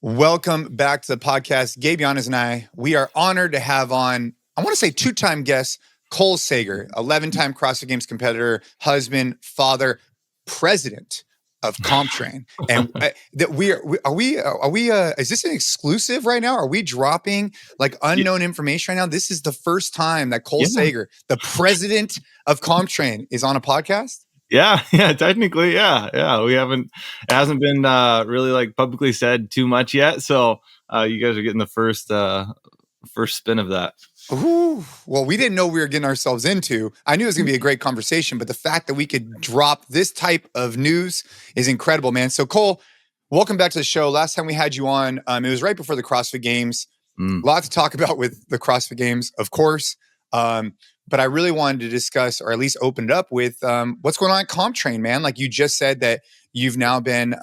Welcome back to the podcast. Gabe Yanez and we are honored to have on, I want to say two-time guest, Cole Sager, 11-time CrossFit Games competitor, husband, father, president of CompTrain. And is this an exclusive right now? Are we dropping like unknown information right now? This is the first time that Cole Sager, the president of CompTrain, is on a podcast? Yeah, technically, yeah. It hasn't been really like publicly said too much yet. So you guys are getting the first spin of that. Ooh, well, we didn't know we were getting ourselves into. I knew it was going to be a great conversation, but the fact that we could drop this type of news is incredible, man. So Cole, welcome back to the show. Last time we had you on, it was right before the CrossFit Games. A lot to talk about with the CrossFit Games, of course. But I really wanted to discuss, or at least open it up with what's going on at CompTrain, man. Like you just said that you've now been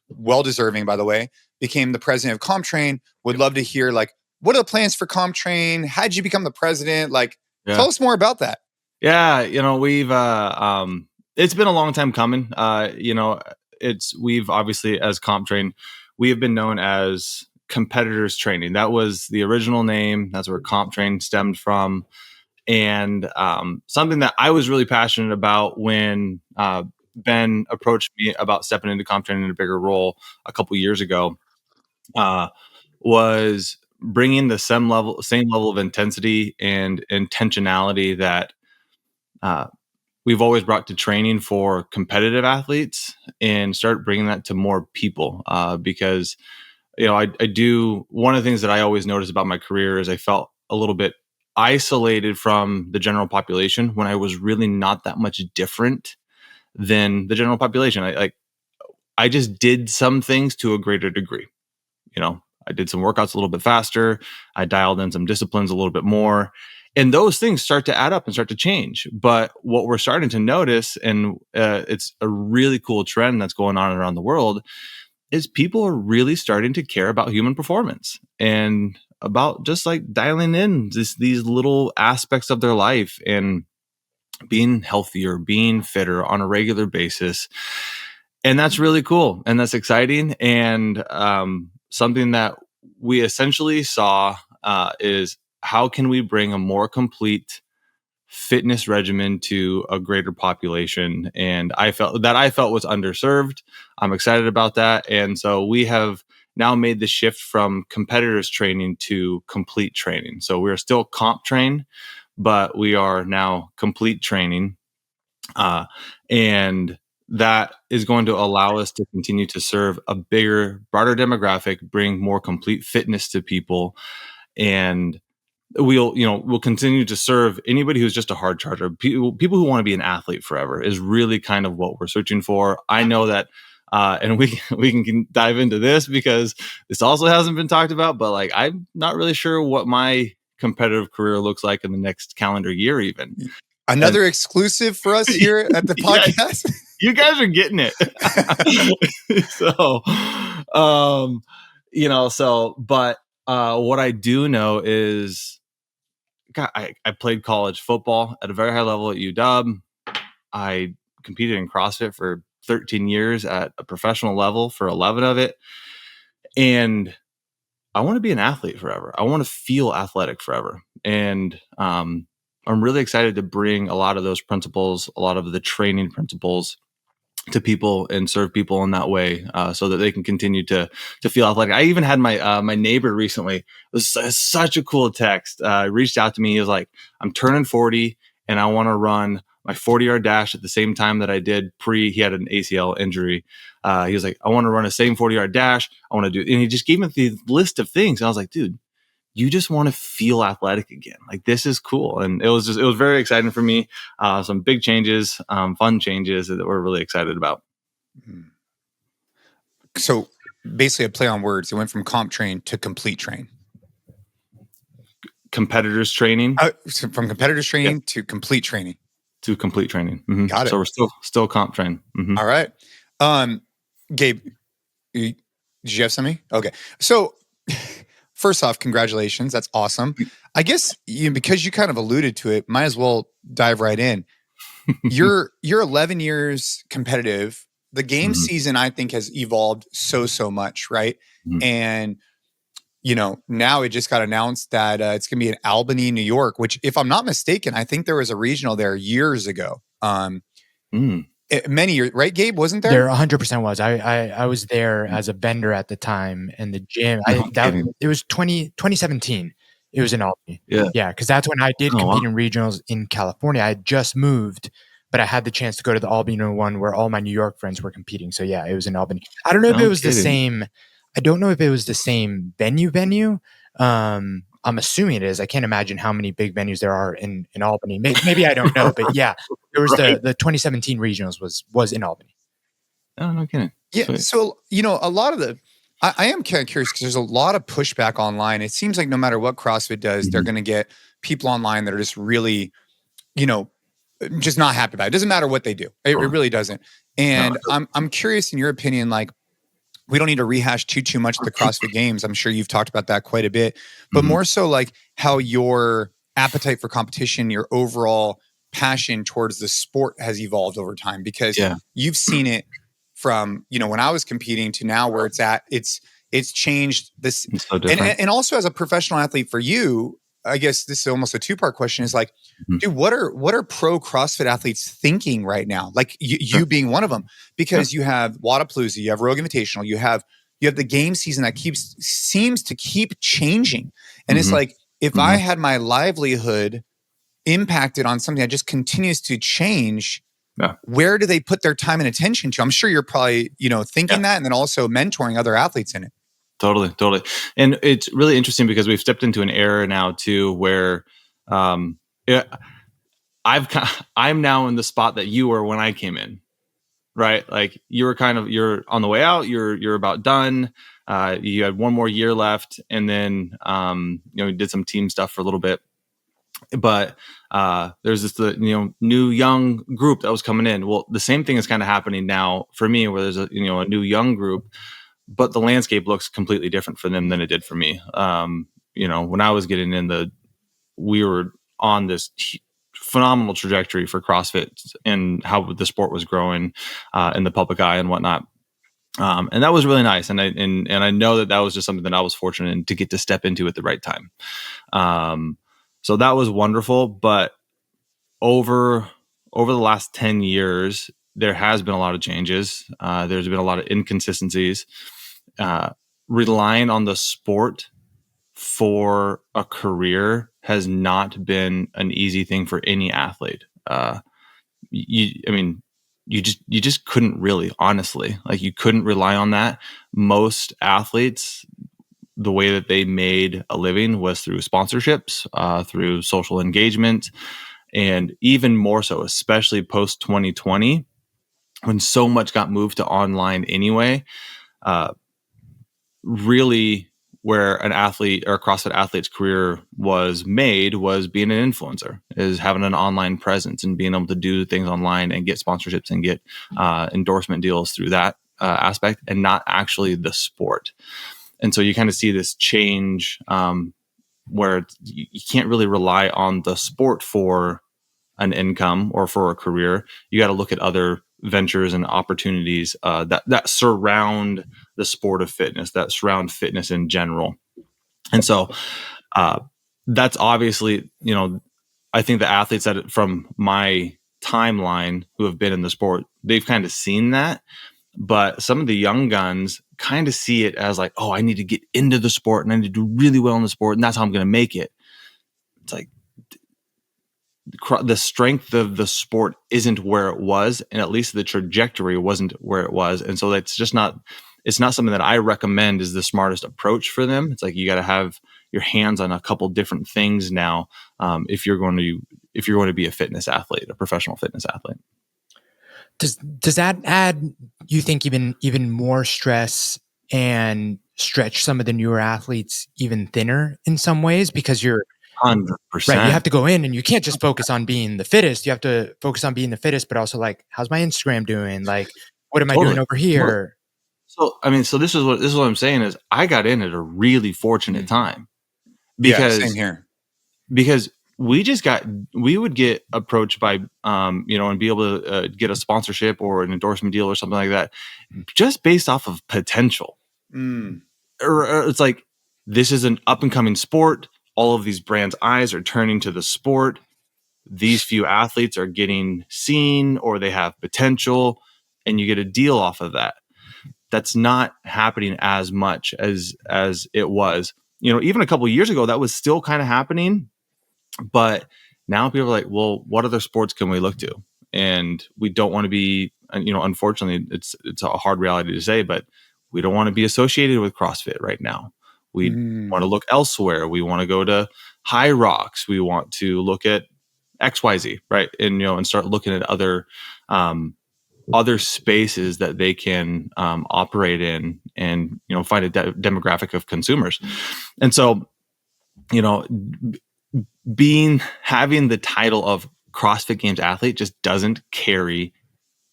well-deserving, by the way, became the president of CompTrain. Would love to hear, like, what are the plans for CompTrain? How did you become the president? Like, tell us more about that. Yeah, we've it's been a long time coming. We've obviously, as CompTrain, we have been known as Competitors Training. That was the original name. That's where CompTrain stemmed from. And something that I was really passionate about when Ben approached me about stepping into CompTrain in a bigger role a couple years ago was bringing the same level of intensity and intentionality that we've always brought to training for competitive athletes, and start bringing that to more people. Because I do, one of the things that I always noticed about my career is I felt a little bit isolated from the general population when I was really not that much different than the general population. I just did some things to a greater degree. I did some workouts a little bit faster. I dialed in some disciplines a little bit more, and those things start to add up and start to change. But what we're starting to notice, and it's a really cool trend that's going on around the world, is people are really starting to care about human performance and about just like dialing in these little aspects of their life and being healthier, being fitter on a regular basis. And that's really cool. And that's exciting. And something that we essentially saw is how can we bring a more complete fitness regimen to a greater population? And I felt was underserved. I'm excited about that. And so we have now made the shift from competitors training to complete training. So we're still CompTrain, but we are now complete training. And that is going to allow us to continue to serve a bigger, broader demographic, bring more complete fitness to people. And we'll continue to serve anybody who's just a hard charger. People who want to be an athlete forever is really kind of what we're searching for. I know that, and we can dive into this because this also hasn't been talked about, but like, I'm not really sure what my competitive career looks like in the next calendar year, even. Another exclusive for us here at the podcast. You guys are getting it. But what I do know is, God, I played college football at a very high level at UW. I competed in CrossFit for 13 years at a professional level for 11 of it. And I want to be an athlete forever. I want to feel athletic forever. And I'm really excited to bring a lot of those principles, a lot of the training principles to people and serve people in that way, so that they can continue to feel athletic. I even had my neighbor recently. It was such a cool text. Reached out to me. He was like, I'm turning 40 and I want to run my 40-yard dash at the same time that I did he had an ACL injury. He was like, I want to run the same 40-yard dash. I want to do, and he just gave me the list of things. And I was like, dude, you just want to feel athletic again. Like, this is cool. And it was very exciting for me. Some big changes, fun changes that we're really excited about. So basically a play on words. It went from CompTrain to complete train. Competitors training. So from competitors training to complete training. To complete training. Mm-hmm. Got it. So we're still CompTrain. Mm-hmm. All right. Gabe, did you have something? Okay. So first off, congratulations. That's awesome. I guess because you kind of alluded to it, might as well dive right in. You're 11 years competitive. the game Mhm. season, I think, has evolved so much, right? Mhm. And now it just got announced that it's going to be in Albany, New York, which, if I'm not mistaken, I think there was a regional there years ago. Mm. Many years, right, Gabe? Wasn't There there? 100% was. I was there as a vendor at the time, and the gym. No kidding. It was 2017. It was in Albany. Yeah. Yeah, because that's when I did Oh, compete wow. in regionals in California. I had just moved, but I had the chance to go to the Albany one where all my New York friends were competing. So yeah, it was in Albany. I don't know if No it was the kidding. same. I don't know if it was the same venue. I'm assuming it is. I can't imagine how many big venues there are in Albany. Maybe I don't know, but yeah, there was Right. the 2017 regionals was in Albany. Oh, no kidding. Yeah. Sweet. So, a lot of I am kind of curious because there's a lot of pushback online. It seems like no matter what CrossFit does, they're Mhm. going to get people online that are just really, just not happy about it. It doesn't matter what they do. It really doesn't. And I'm curious, in your opinion, like, we don't need to rehash too much the CrossFit Games. I'm sure you've talked about that quite a bit, but Mhm. more so like how your appetite for competition, your overall passion towards the sport has evolved over time, because Yeah. you've seen it from, when I was competing to now where it's at. It's changed this. It's so different. And also, as a professional athlete for you, I guess this is almost a two-part question, is like, Mhm. dude, what are pro CrossFit athletes thinking right now? Like you being one of them, because you have Wadapalooza, you have Rogue Invitational, you have the game season that seems to keep changing. And it's Mhm. like, if I had my livelihood impacted on something that just continues to change, where do they put their time and attention to? I'm sure you're probably, thinking that, and then also mentoring other athletes in it. Totally. And it's really interesting because we've stepped into an era now too, where I'm now in the spot that you were when I came in, right? Like, you're on the way out, you're about done. You had one more year left, and then, we did some team stuff for a little bit, but there's this, new young group that was coming in. Well, the same thing is kind of happening now for me, where there's a new young group, but the landscape looks completely different for them than it did for me. When I was getting in, we were on this phenomenal trajectory for CrossFit and how the sport was growing in the public eye and whatnot. And that was really nice. And I know that was just something that I was fortunate in to get to step into at the right time. So that was wonderful. But over the last 10 years, there has been a lot of changes. There's been a lot of inconsistencies. Relying on the sport for a career has not been an easy thing for any athlete. You just couldn't really, honestly, like, you couldn't rely on that. Most athletes, the way that they made a living was through sponsorships, through social engagement, and even more so, especially post 2020, when so much got moved to online anyway. Really, where an athlete or a CrossFit athlete's career was made was being an influencer, is having an online presence and being able to do things online and get sponsorships and get endorsement deals through that aspect, and not actually the sport. And so you kind of see this change where you can't really rely on the sport for an income or for a career. You got to look at other ventures and opportunities that surround the sport of fitness, that surround fitness in general. And so that's obviously, I think the athletes that from my timeline who have been in the sport, they've kind of seen that. But some of the young guns kind of see it as like, oh, I need to get into the sport and I need to do really well in the sport, and that's how I'm going to make it. It's like, the strength of the sport isn't where it was, and at least the trajectory wasn't where it was. And so it's not something that I recommend is the smartest approach for them. It's like, you got to have your hands on a couple different things now if you're going to be a fitness athlete, a professional fitness athlete. Does that add, you think, even more stress and stretch some of the newer athletes even thinner in some ways, because you're 100%. Right, you have to go in and you can't just focus on being the fittest. You have to focus on being the fittest, but also, like, how's my Instagram doing? Like, what am I doing over here? So this is what I'm saying is, I got in at a really fortunate time, because same here. Because we would get approached by, and be able to get a sponsorship or an endorsement deal or something like that, just based off of potential. Or it's like, this is an up and coming sport. All of these brands' eyes are turning to the sport. These few athletes are getting seen, or they have potential, and you get a deal off of that. That's not happening as much as it was. Even a couple of years ago, that was still kind of happening. But now people are like, well, what other sports can we look to? And we don't want to be, unfortunately, it's a hard reality to say, but we don't want to be associated with CrossFit right now. We want to look elsewhere. We want to go to High Rocks. We want to look at XYZ, right? And start looking at other spaces that they can operate in, and find a demographic of consumers. And so, having the title of CrossFit Games athlete just doesn't carry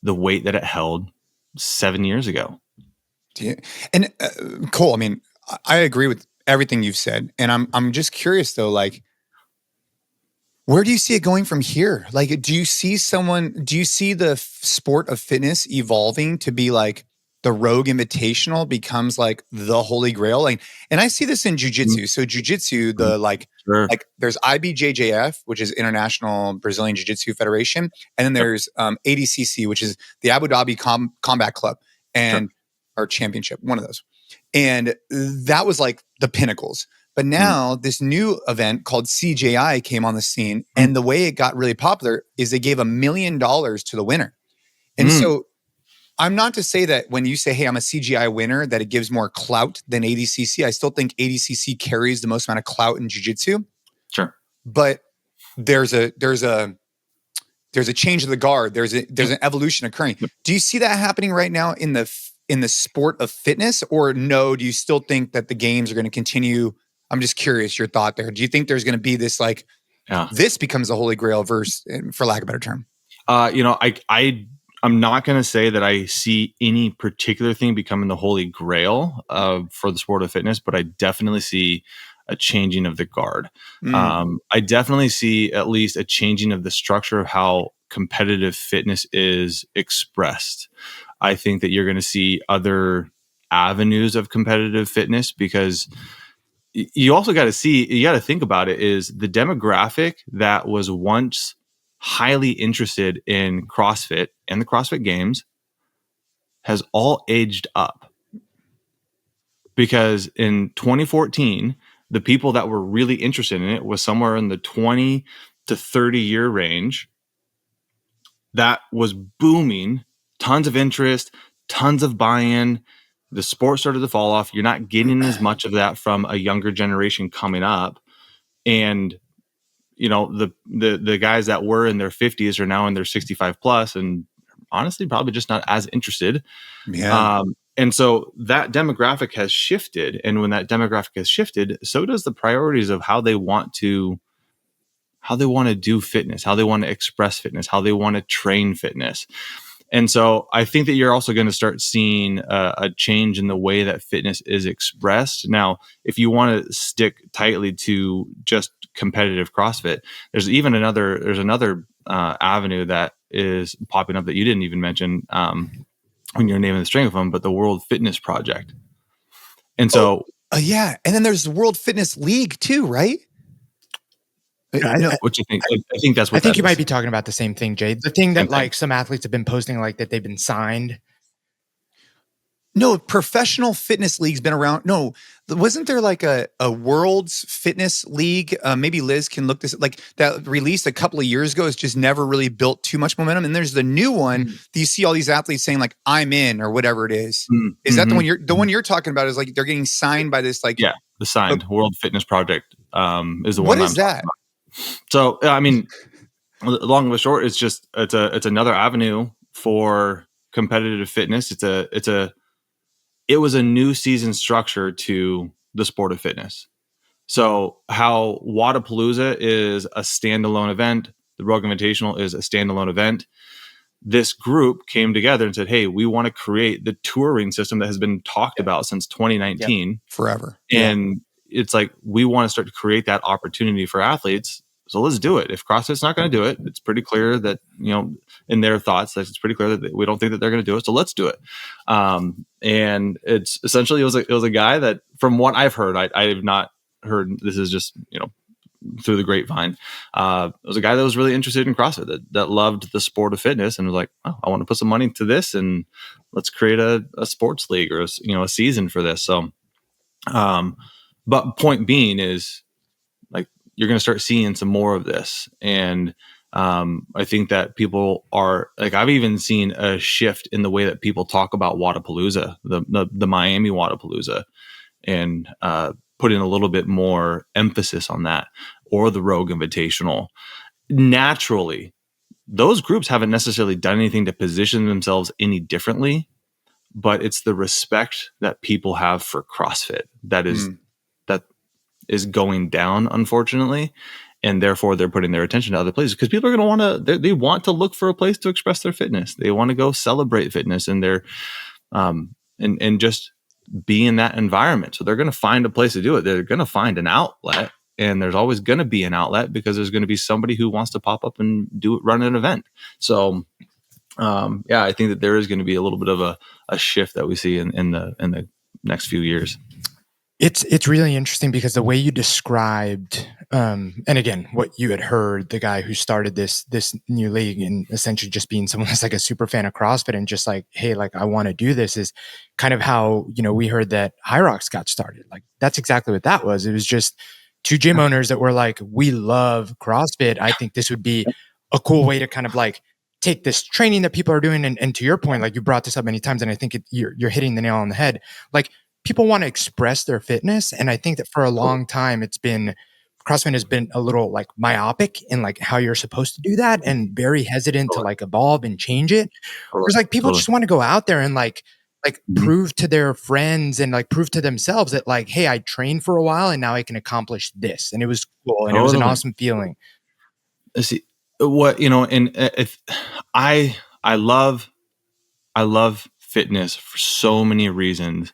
the weight that it held 7 years ago. Yeah. And Cole, I mean, I agree with everything you've said, and I'm just curious though, like, where do you see it going from here? Like, do you see the sport of fitness evolving to be like the Rogue Invitational becomes like the Holy Grail? Like, and I see this in jiu-jitsu. So jiu-jitsu, Sure. like there's IBJJF, which is International Brazilian Jiu-Jitsu Federation. And then there's ADCC, which is the Abu Dhabi Combat Club and our championship, one of those. And that was like the pinnacles. But now this new event called CJI came on the scene. And the way it got really popular is they gave $1 million to the winner. And so I'm not to say that when you say, hey, I'm a CGI winner, that it gives more clout than ADCC. I still think ADCC carries the most amount of clout in jiu-jitsu. Sure. But there's a change of the guard. There's an evolution occurring. Do you see that happening right now in the sport of fitness, or no? Do you still think that the games are going to continue? I'm just curious your thought there. Do you think there's going to be this this becomes the Holy Grail verse, for lack of a better term? I'm not going to say that I see any particular thing becoming the Holy Grail for the sport of fitness, but I definitely see a changing of the guard. I definitely see at least a changing of the structure of how competitive fitness is expressed. I think that you're going to see other avenues of competitive fitness, because you also got to think about it, is the demographic that was once highly interested in CrossFit and the CrossFit Games has all aged up. Because in 2014, the people that were really interested in it was somewhere in the 20 to 30 year range. That was booming, tons of interest, tons of buy-in. The sport started to fall off. You're not getting as much of that from a younger generation coming up. And the guys that were in their 50s are now in their 65 plus, and honestly probably just not as interested. Yeah. And so that demographic has shifted. And when that demographic has shifted, so does the priorities of how they want to do fitness, how they want to express fitness, how they want to train fitness. And so I think that you're also going to start seeing a change in the way that fitness is expressed. Now, if you want to stick tightly to just competitive CrossFit, there's another avenue that is popping up that you didn't even mention when you're naming the string of them, but the World Fitness Project. And so, yeah, and then there's the World Fitness League too, right? What you think? I think that's what I think you might be talking about the same thing, Jay. The thing that like some athletes have been posting, like that they've been signed. No, professional fitness league's been around. No, wasn't there like a World's Fitness League? Maybe Liz can look this, like that released a couple of years ago. It's just never really built too much momentum. And there's the new one. Do you see all these athletes saying like, I'm in, or whatever it is? Is that the one you're talking about? Is like they're getting signed by this the signed World Fitness Project is the one. What is that? So, I mean, long and short, it's another avenue for competitive fitness. It was a new season structure to the sport of fitness. So how Wadapalooza is a standalone event, the Rogue Invitational is a standalone event. This group came together and said, hey, we want to create the touring system that has been talked about since 2019. Forever. And it's like, we want to start to create that opportunity for athletes So let's do it. If CrossFit's not going to do it, it's pretty clear that, in their thoughts, it's pretty clear that we don't think that they're going to do it. So let's do it. And it's essentially, it was a guy that, from what I've heard, I have not heard, this is just, through the grapevine. It was a guy that was really interested in CrossFit, that loved the sport of fitness, and was like, oh, I want to put some money to this, and let's create a sports league or a season for this. So, but point being is, like, you're going to start seeing some more of this. And I think that people are, like, I've even seen a shift in the way that people talk about Wodapalooza, the Miami Wodapalooza, and put in a little bit more emphasis on that, or the Rogue Invitational. Naturally, those groups haven't necessarily done anything to position themselves any differently, but it's the respect that people have for CrossFit that is going down, unfortunately. And therefore they're putting their attention to other places, because people are going to they want to look for a place to express their fitness. They want to go celebrate fitness and their, and just be in that environment. So they're going to find a place to do it. They're going to find an outlet, and there's always going to be an outlet, because there's going to be somebody who wants to pop up and run an event. So, I think that there is going to be a little bit of a shift that we see in the next few years. It's really interesting, because the way you described, and again, what you had heard, the guy who started this new league, and essentially just being someone that's like a super fan of CrossFit, and just like, hey, like, I want to do this, is kind of how, we heard that High Rocks got started. Like, that's exactly what that was. It was just two gym owners that were like, we love CrossFit. I think this would be a cool way to kind of like take this training that people are doing. And to your point, like, you brought this up many times, and I think you're hitting the nail on the head. Like, people want to express their fitness. And I think that for a long time, CrossFit has been a little like myopic in like how you're supposed to do that, and very hesitant to like evolve and change it. Whereas like people just want to go out there and like prove to their friends and like prove to themselves that like, hey, I trained for a while and now I can accomplish this. And it was cool. And it was an awesome feeling. See what, and if I love fitness for so many reasons.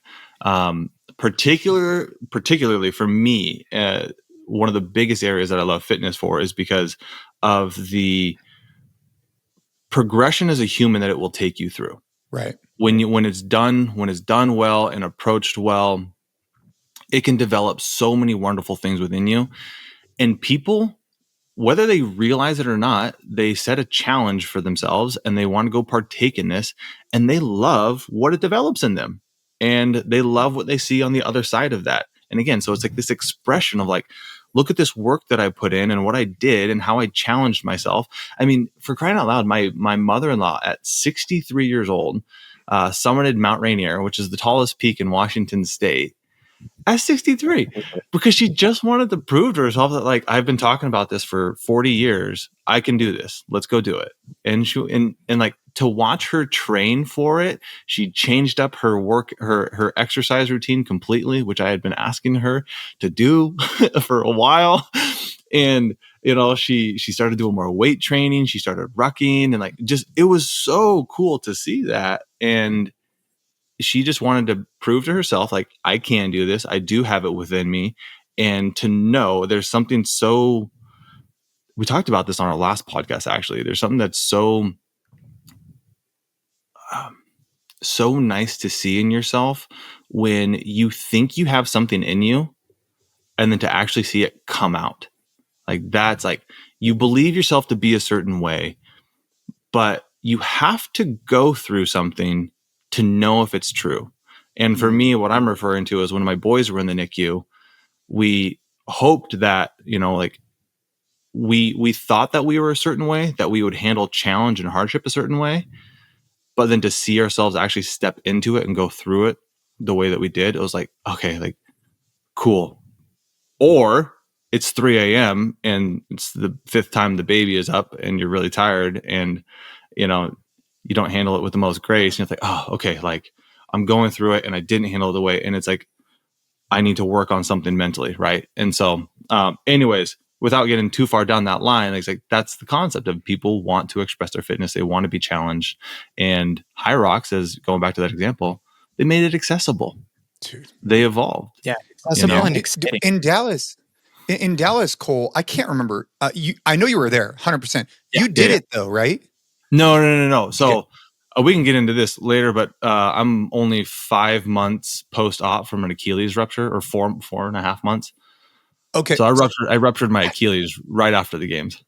Particularly for me, one of the biggest areas that I love fitness for is because of the progression as a human that it will take you through. Right. When it's done well and approached well, it can develop so many wonderful things within you. And people, whether they realize it or not, they set a challenge for themselves, and they want to go partake in this, and they love what it develops in them. And they love what they see on the other side of that. And again, so it's like this expression of like, look at this work that I put in and what I did and how I challenged myself. I mean, for crying out loud, my mother-in-law at 63 years old summited Mount Rainier, which is the tallest peak in Washington State, at 63, because she just wanted to prove to herself that, like, I've been talking about this for 40 years. I can do this. Let's go do it. And like, to watch her train for it, she changed up her her exercise routine completely, which I had been asking her to do for a while. And, she started doing more weight training. She started rucking, and like, just, it was so cool to see that. And she just wanted to prove to herself, like, I can do this. I do have it within me. And to know there's something so, we talked about this on our last podcast, actually. There's something that's so nice to see in yourself when you think you have something in you, and then to actually see it come out. Like, that's like, you believe yourself to be a certain way, but you have to go through something to know if it's true. And for me, what I'm referring to is when my boys were in the NICU, we hoped that, like, we thought that we were a certain way, that we would handle challenge and hardship a certain way. But then to see ourselves actually step into it and go through it the way that we did, it was like, okay, like, cool. Or it's 3 a.m. and it's the 5th time the baby is up and you're really tired, and, you don't handle it with the most grace. And it's like, oh, okay, like, I'm going through it and I didn't handle it the way. And it's like, I need to work on something mentally. Right. And so, anyways, without getting too far down that line, it's like, that's the concept of people want to express their fitness. They want to be challenged. And High Rocks, as going back to that example, they made it accessible. Dude. They evolved. Yeah. Accessible and exciting. In Dallas, In Dallas, Cole, I can't remember. I know you were there, 100%. You did it though, right? No. So we can get into this later, but I'm only 5 months post-op from an Achilles rupture, or 4.5 months. Okay. So I ruptured my Achilles right after the games.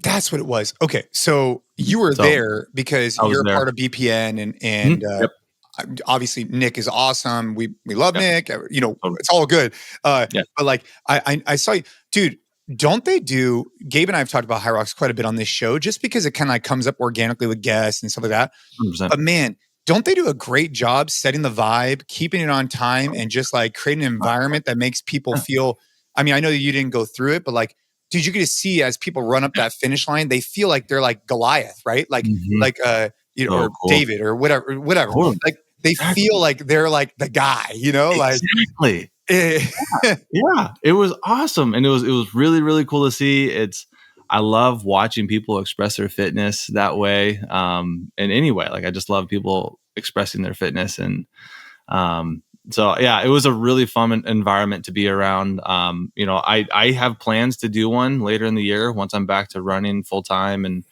That's what it was. Okay. So you were there because you're a part of BPN and obviously Nick is awesome. We love Nick. You know, it's all good. But like I saw you, dude. Don't they do? Gabe and I have talked about High Rocks quite a bit on this show, just because it kind of like comes up organically with guests and stuff like that. 100%. But man, don't they do a great job setting the vibe, keeping it on time, and just like creating an environment that makes people feel? I mean, I know that you didn't go through it, but like, dude, you get to see as people run up that finish line, they feel like they're like Goliath, right? Like, you know, or cool. David or whatever. Cool. Like they feel like they're like the guy, you know, exactly. Yeah, it was awesome, and it was really, really cool to see. I love watching people express their fitness that way, in any way. Like I just love people expressing their fitness, and so yeah, it was a really fun environment to be around. You know, I have plans to do one later in the year once I'm back to running full time and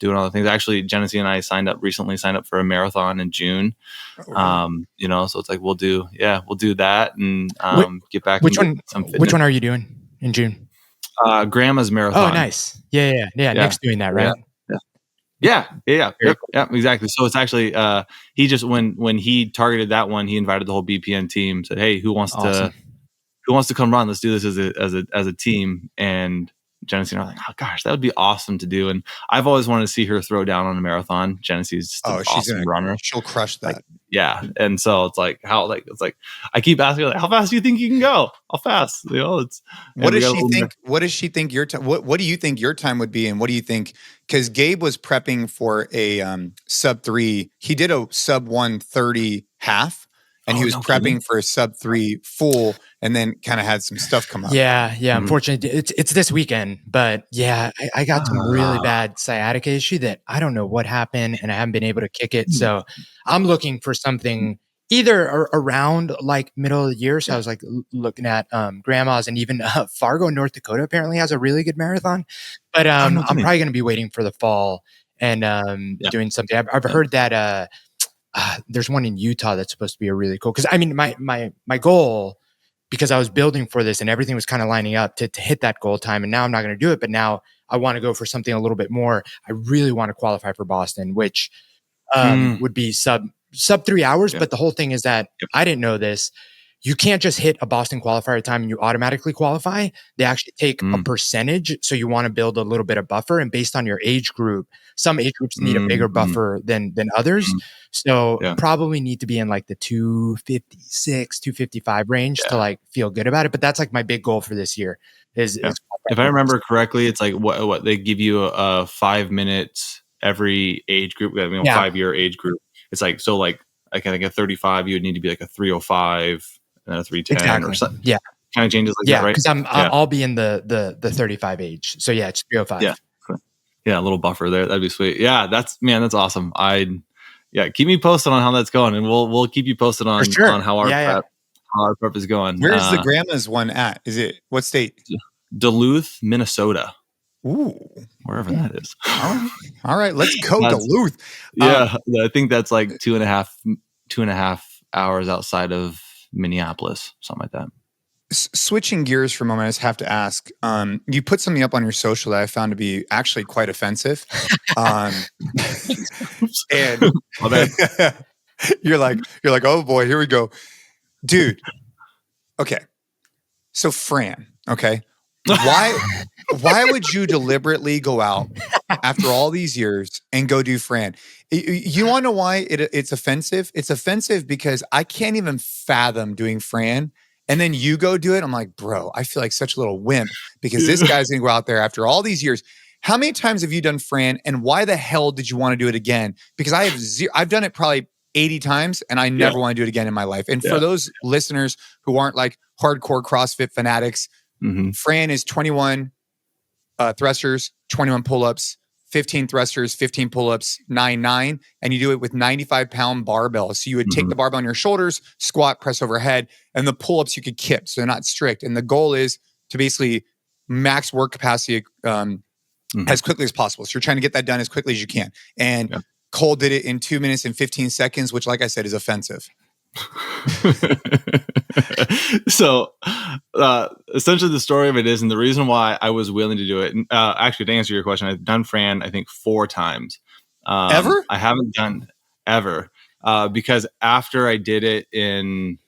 doing all the things. Actually, Genesee and I recently signed up for a marathon in June. You know, so it's like we'll do that and get back. Which one are you doing in June? Grandma's marathon. Oh, nice. Yeah. Nick's doing that, right? Yeah, exactly. So it's actually he just when he targeted that one, he invited the whole BPN team. Said, "Hey, who wants to come run? Let's do this as a team." And Genesee and I were like, "Oh gosh, that would be awesome to do." And I've always wanted to see her throw down on a marathon. Genesee's just an awesome runner. She'll crush that. Like, yeah, and so it's like I keep asking her, like, how fast do you think you can go? How fast? You know, what does she think? What does she think your time? What do you think your time would be? And what do you think? Because Gabe was prepping for a sub 3. He did a sub 1:30 half, and he was prepping for a sub 3 full, and then kind of had some stuff come up. Yeah. Unfortunately, it's this weekend, but yeah, I got some really bad sciatica issue that I don't know what happened, and I haven't been able to kick it. So I'm looking for something either around like middle of the year. So I was like looking at Grandma's, and even Fargo, North Dakota apparently has a really good marathon. But I'm probably going to be waiting for the fall and doing something. I've heard that there's one in Utah that's supposed to be a really cool. Because I mean, my goal, because I was building for this and everything was kind of lining up to hit that goal time, and now I'm not going to do it. But now I want to go for something a little bit more. I really want to qualify for Boston, which would be sub 3 hours. But the whole thing is that I didn't know this. You can't just hit a Boston qualifier time and you automatically qualify. They actually take a percentage. So you want to build a little bit of buffer, and based on your age group, some age groups need a bigger buffer than others. So probably need to be in like the 256, 255 range to like feel good about it. But that's like my big goal for this year is if I remember correctly, it's like what they give you a 5 minutes every age group. I mean, 5-year age group. It's like, so like I think at 35, you would need to be like a 305 and a 310 or something. Yeah. Kind of changes like that, right? Because I'll be in the 35 age. So yeah, it's 305. Yeah, a little buffer there. That'd be sweet. Yeah, that's awesome. Keep me posted on how that's going, and we'll keep you posted on how our prep is going. Where's the Grandma's one at? Is it what state? Duluth, Minnesota. Ooh, wherever that is. All right, let's go Duluth. I think that's like 2.5 hours outside of Minneapolis, something like that. Switching gears for a moment, I just have to ask. You put something up on your social that I found to be actually quite offensive. And you're like, oh boy, here we go, dude. Okay, so Fran, okay. Why would you deliberately go out after all these years and go do Fran? You want to know why it's offensive? It's offensive because I can't even fathom doing Fran, and then you go do it. I'm like, bro, I feel like such a little wimp because this guy's going to go out there after all these years. How many times have you done Fran, and why the hell did you want to do it again? Because I've done it probably 80 times, and I never want to do it again in my life. And for those listeners who aren't like hardcore CrossFit fanatics, Fran is 21 thrusters, 21 pull-ups, 15 thrusters, 15 pull-ups, 9, and you do it with 95-pound barbell. So you would take the barbell on your shoulders, squat, press overhead, and the pull-ups you could kip, so they're not strict. And the goal is to basically max work capacity as quickly as possible. So you're trying to get that done as quickly as you can. And Cole did it in 2 minutes and 15 seconds, which, like I said, is offensive. So essentially the story of it is, and the reason why I was willing to do it, actually to answer your question, I've done Fran I think 4 times. Ever? I haven't done ever because after I did it in,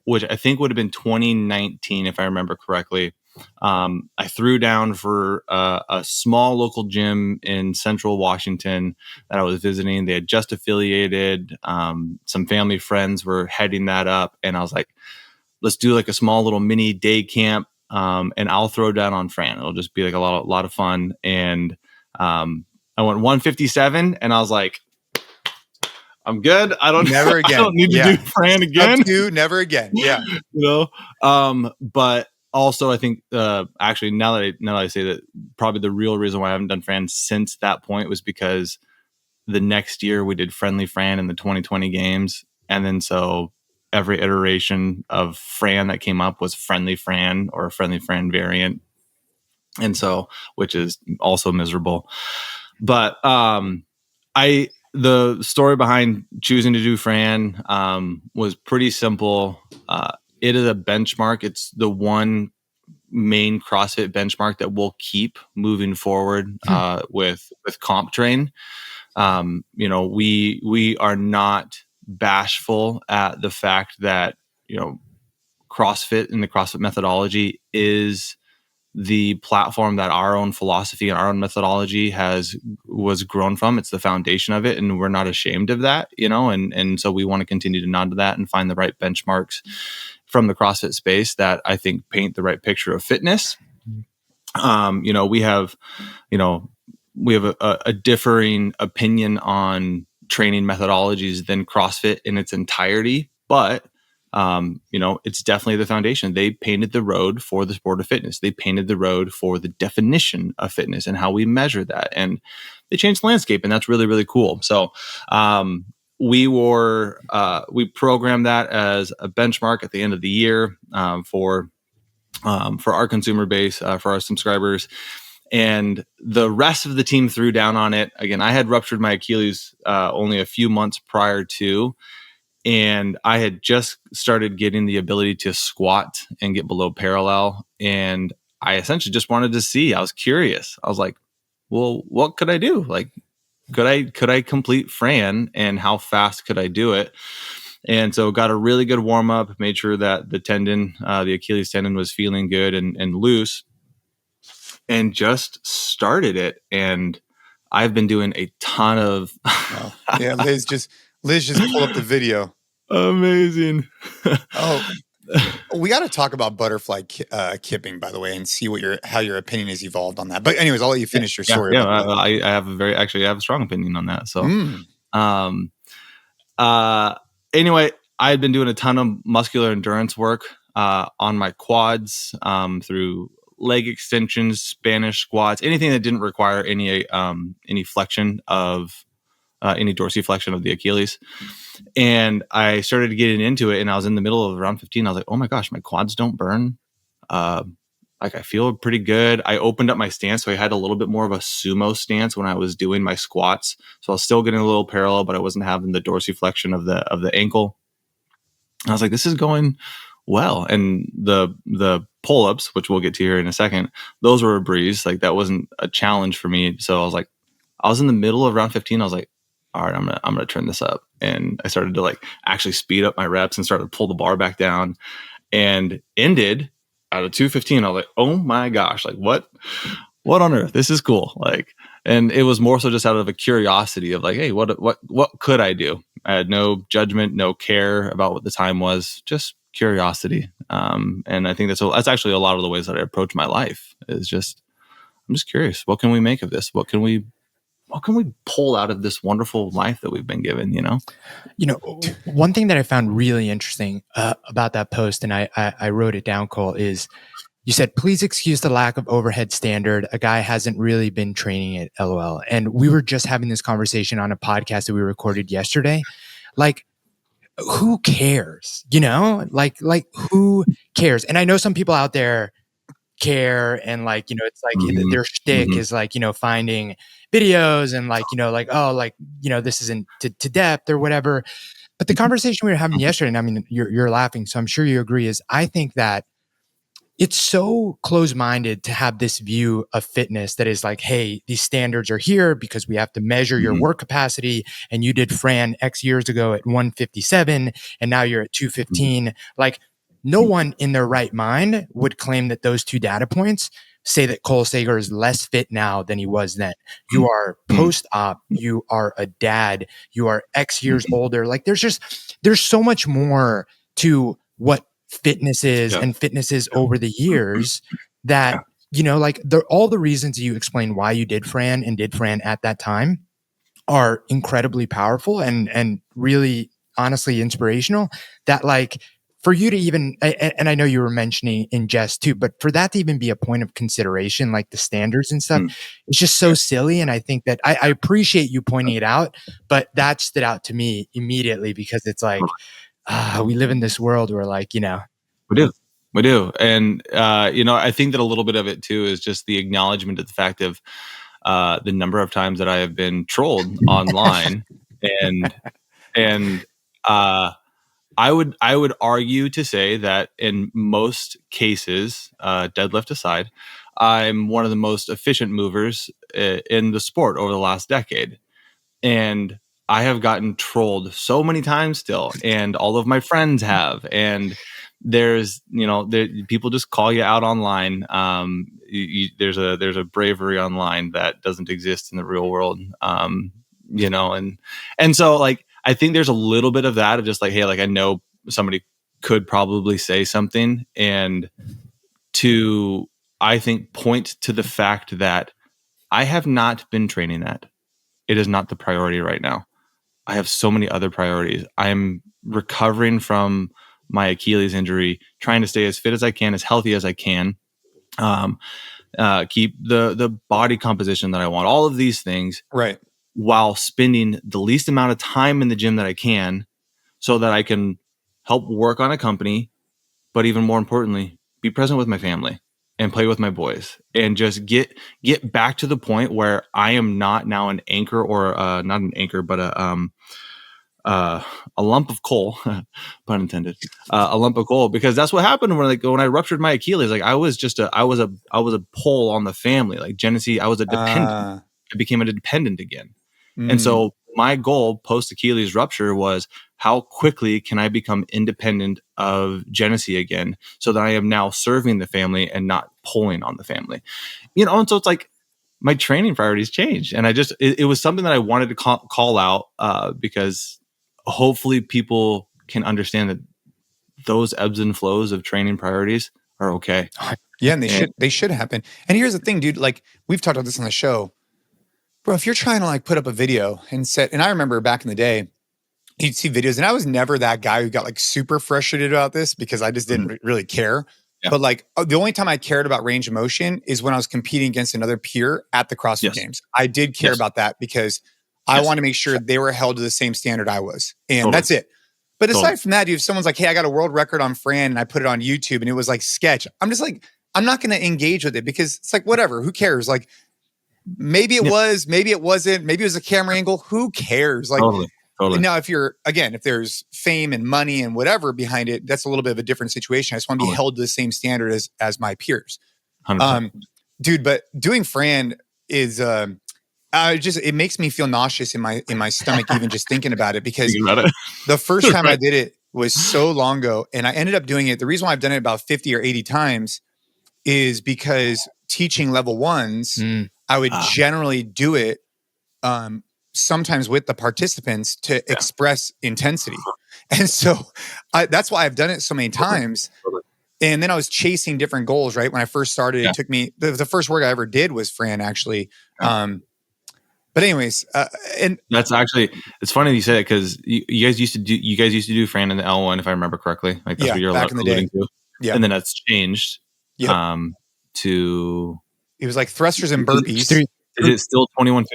which I think would have been 2019 if I remember correctly, I threw down for a small local gym in Central Washington that I was visiting. They had just affiliated. Some family friends were heading that up, and I was like, let's do like a small little mini day camp, and I'll throw down on Fran. It'll just be like a lot of fun. And I went 157, and I was like, I'm good. I don't need to do Fran again. Up to never again. Yeah. But also I think actually now that I say that, probably the real reason why I haven't done Fran since that point was because the next year we did Friendly Fran in the 2020 games. And then so every iteration of Fran that came up was Friendly Fran or a Friendly Fran variant. And so, which is also miserable. But the story behind choosing to do Fran was pretty simple. It is a benchmark. It's the one main CrossFit benchmark that we'll keep moving forward with comp train. We are not bashful at the fact that, CrossFit and the CrossFit methodology is the platform that our own philosophy and our own methodology was grown from. It's the foundation of it, and we're not ashamed of that, and so we want to continue to nod to that and find the right benchmarks from the CrossFit space that I think paint the right picture of fitness. We have a differing opinion on training methodologies than CrossFit in its entirety, but it's definitely the foundation. They painted the road for the sport of fitness. They painted the road for the definition of fitness and how we measure that. And they changed the landscape, and that's really, really cool. So we programmed that as a benchmark at the end of the year for our consumer base, for our subscribers. And the rest of the team threw down on it. Again, I had ruptured my Achilles only a few months prior to, and I had just started getting the ability to squat and get below parallel. And I essentially just wanted to see. I was curious. I was like, well, what could I do? Like, could I complete Fran, and how fast could I do it? And so got a really good warm up, made sure that the tendon, the Achilles tendon, was feeling good and loose, and just started it. And I've been doing a ton of. Yeah, Liz just pulled up the video. Amazing. We got to talk about butterfly kipping, by the way, and see how your opinion has evolved on that. But anyways, I'll let you finish your story. Yeah, I have a strong opinion on that. So, anyway, I had been doing a ton of muscular endurance work on my quads through leg extensions, Spanish squats, anything that didn't require any flexion of any dorsiflexion of the Achilles. And I started getting into it, and I was in the middle of round 15. I was like, oh my gosh, my quads don't burn. I feel pretty good. I opened up my stance, so I had a little bit more of a sumo stance when I was doing my squats. So I was still getting a little parallel, but I wasn't having the dorsiflexion of the ankle. And I was like, this is going well. And the pull-ups, which we'll get to here in a second, those were a breeze. Like, that wasn't a challenge for me. So I was like, I was in the middle of round 15. I was like, all right, I'm gonna turn this up. And I started to actually speed up my reps and started to pull the bar back down, and ended out of 215. I was like, oh my gosh, what on earth? This is cool. And it was more so just out of a curiosity of hey, what could I do? I had no judgment, no care about what the time was, just curiosity. And I think that's actually a lot of the ways that I approach my life, is just, I'm just curious. What can we make of this? What can we pull out of this wonderful life that we've been given, One thing that I found really interesting about that post, and I wrote it down, Cole, is you said, please excuse the lack of overhead standard. A guy hasn't really been training it, LOL. And we were just having this conversation on a podcast that we recorded yesterday. Who cares? Who cares? And I know some people out there care. And like, it's like their shtick is like, finding videos and like, like, oh, like, this isn't to depth or whatever. But the conversation we were having yesterday, and I mean, you're laughing, so I'm sure you agree, is I think that it's so close-minded to have this view of fitness that is like, hey, these standards are here because we have to measure your work capacity. And you did Fran X years ago at 157, and now you're at 215. Like, no one in their right mind would claim that those two data points say that Cole Sager is less fit now than he was then. You are post-op, you are a dad, you are X years older. Like, there's so much more to what fitness is and fitness is over the years that, like all the reasons you explain why you did Fran and did Fran at that time are incredibly powerful and really honestly inspirational, that like for you to even, and I know you were mentioning in jest too, but for that to even be a point of consideration, like the standards and stuff, it's just so silly. And I think that I appreciate you pointing it out, but that stood out to me immediately because it's like, we live in this world where like, we do. And, I think that a little bit of it too is just the acknowledgement of the fact of the number of times that I have been trolled online. and I would argue to say that in most cases, deadlift aside, I'm one of the most efficient movers in the sport over the last decade. And I have gotten trolled so many times still, and all of my friends have. And there's, people just call you out online. There's a bravery online that doesn't exist in the real world. And so like, I think there's a little bit of that of just like, hey, like I know somebody could probably say something, and to, I think, point to the fact that I have not been training that. It is not the priority right now. I have so many other priorities. I'm recovering from my Achilles injury, trying to stay as fit as I can, as healthy as I can, keep the body composition that I want, all of these things, right, while spending the least amount of time in the gym that I can, so that I can help work on a company, but even more importantly, be present with my family and play with my boys, and just get back to the point where I am not now an anchor, or not an anchor, but a lump of coal, pun intended, a lump of coal, because that's what happened when I ruptured my Achilles. Like I was a pole on the family, like Genesee. I was a dependent. I became a dependent again. And so my goal post Achilles rupture was, how quickly can I become independent of Genesee again, so that I am now serving the family and not pulling on the family, And so it's like my training priorities changed, and it was something that I wanted to call out because hopefully people can understand that those ebbs and flows of training priorities are okay. Yeah, and they should happen. And here's the thing, dude. Like we've talked about this on the show. Bro, if you're trying to like put up a video and I remember back in the day, you'd see videos, and I was never that guy who got like super frustrated about this because I just didn't really care. Yeah. But like the only time I cared about range of motion is when I was competing against another peer at the CrossFit Games. I did care about that because I want to make sure they were held to the same standard I was. And that's it. But aside from that, dude, if someone's like, hey, I got a world record on Fran and I put it on YouTube and it was like sketch, I'm just like, I'm not going to engage with it because it's like, whatever, who cares? Like, maybe it was, maybe it wasn't, maybe it was a camera angle. Who cares? Like, totally. Now, if there's fame and money and whatever behind it, that's a little bit of a different situation. I just want to be held to the same standard as my peers. Dude, but doing Fran is, it makes me feel nauseous in my stomach, even just thinking about it, because the first time I did it was so long ago, and I ended up doing it. The reason why I've done it about 50 or 80 times is because teaching level ones, I would generally do it sometimes with the participants to express intensity. And so that's why I've done it so many times. And then I was chasing different goals, right? When I first started, it took me, the first work I ever did was Fran, actually. But anyways, and that's actually, it's funny that you say that, because you guys used to do Fran in the L1, if I remember correctly. Like that's what you're back in the day. To. Yeah. And then that's changed to, it was like thrusters and burpees. Is it still 21:59,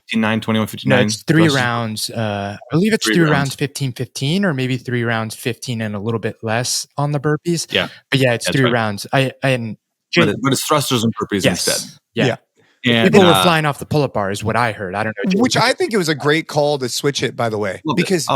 21:59? No, it's 3 rounds. I believe it's 3 rounds 15-15, or maybe 3 rounds 15 and a little bit less on the burpees. Yeah. But yeah, it's 3 rounds. but it's thrusters and burpees instead. Yeah. And People were flying off the pull-up bar is what I heard. I don't know. Which I think it was a great call to switch it, by the way. Because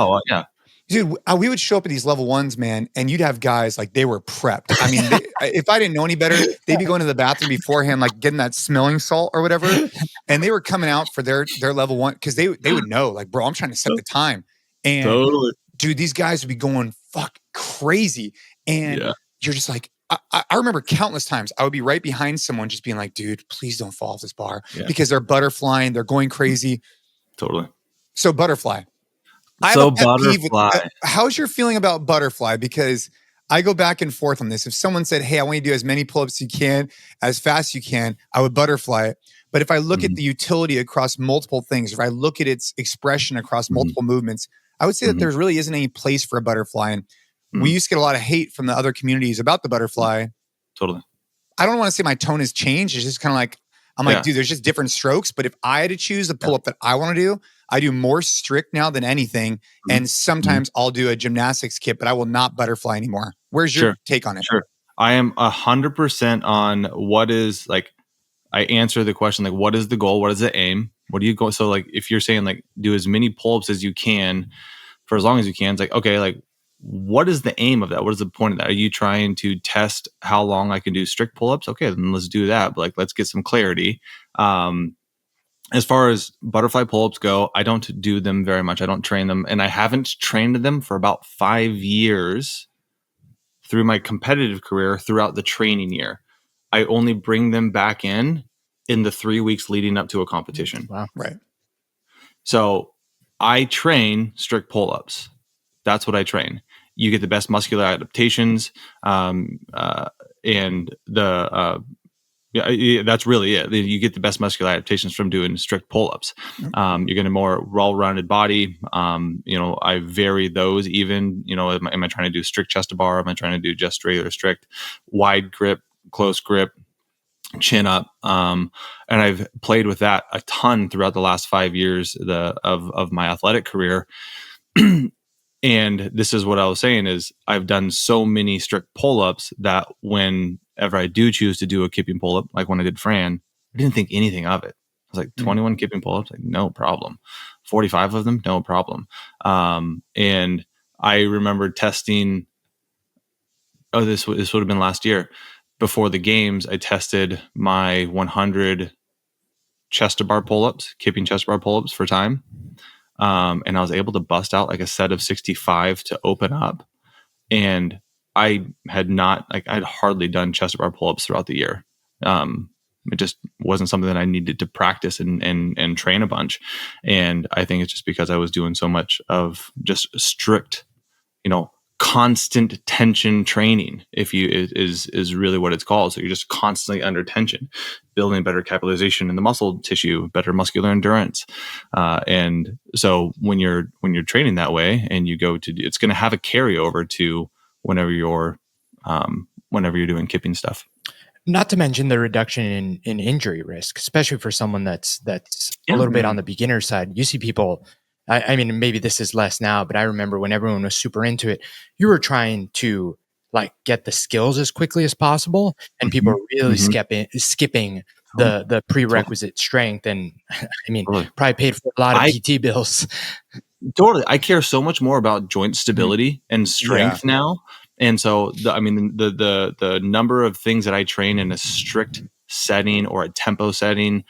dude, we would show up at these level ones, man, and you'd have guys like they were prepped. I mean, if I didn't know any better, they'd be going to the bathroom beforehand, like getting that smelling salt or whatever. And they were coming out for their level one because they would know, like, bro, I'm trying to set the time. And dude, these guys would be going fuck crazy. And you're just like, I remember countless times I would be right behind someone just being like, dude, please don't fall off this bar because they're butterflying, they're going crazy. Totally. So butterfly. How's your feeling about butterfly? Because I go back and forth on this. If someone said, hey, I want you to do as many pull-ups as you can, as fast as you can, I would butterfly it. But if I look at the utility across multiple things, if I look at its expression across multiple movements, I would say that there really isn't any place for a butterfly. And we used to get a lot of hate from the other communities about the butterfly. Totally. I don't want to say my tone has changed. It's just kind of like, I'm like, dude, there's just different strokes. But if I had to choose the pull-up that I want to do, I do more strict now than anything. And sometimes I'll do a gymnastics kit, but I will not butterfly anymore. Where's your take on it? Sure. I am 100% on what is like, I answer the question, like, what is the goal? What is the aim? What do you go? So like, if you're saying like, do as many pull-ups as you can for as long as you can, it's like, okay, like, what is the aim of that? What is the point of that? Are you trying to test how long I can do strict pull-ups? Okay, then let's do that. But like, let's get some clarity. As far as butterfly pull-ups go, I don't do them very much. I don't train them. And I haven't trained them for about 5 years through my competitive career throughout the training year. I only bring them back in the 3 weeks leading up to a competition. Wow. Right. So I train strict pull-ups. That's what I train. You get the best muscular adaptations, and that's really it. You get the best muscular adaptations from doing strict pull-ups. You're getting a more well-rounded body. I vary those even. Am I trying to do strict chest to bar? Am I trying to do just regular strict, wide grip, close grip, chin up? And I've played with that a ton throughout the last 5 years of my athletic career. And this is what I was saying is I've done so many strict pull-ups that whenever I do choose to do a kipping pull-up, like when I did Fran, I didn't think anything of it. I was like 21 kipping pull-ups, like no problem. 45 of them, no problem. And I remember testing, this would have been last year. Before the games, I tested my 100 chest to bar pull-ups, kipping chest to bar pull-ups for time. And I was able to bust out like a set of 65 to open up. And I had I'd hardly done chest to bar pull-ups throughout the year. It just wasn't something that I needed to practice and train a bunch. And I think it's just because I was doing so much of just strict, constant tension training, is really what it's called. So you're just constantly under tension, building better capitalization in the muscle tissue, better muscular endurance. And so when you're training that way and you go to, it's going to have a carryover to whenever you're doing kipping stuff. Not to mention the reduction in injury risk, especially for someone that's a little bit on the beginner side. You see people, I mean, maybe this is less now, but I remember when everyone was super into it, you were trying to like get the skills as quickly as possible, and people were really skipping the prerequisite strength. And I mean, probably paid for a lot of PT bills. Totally. I care so much more about joint stability and strength now. And so, the number of things that I train in a strict setting or a tempo setting,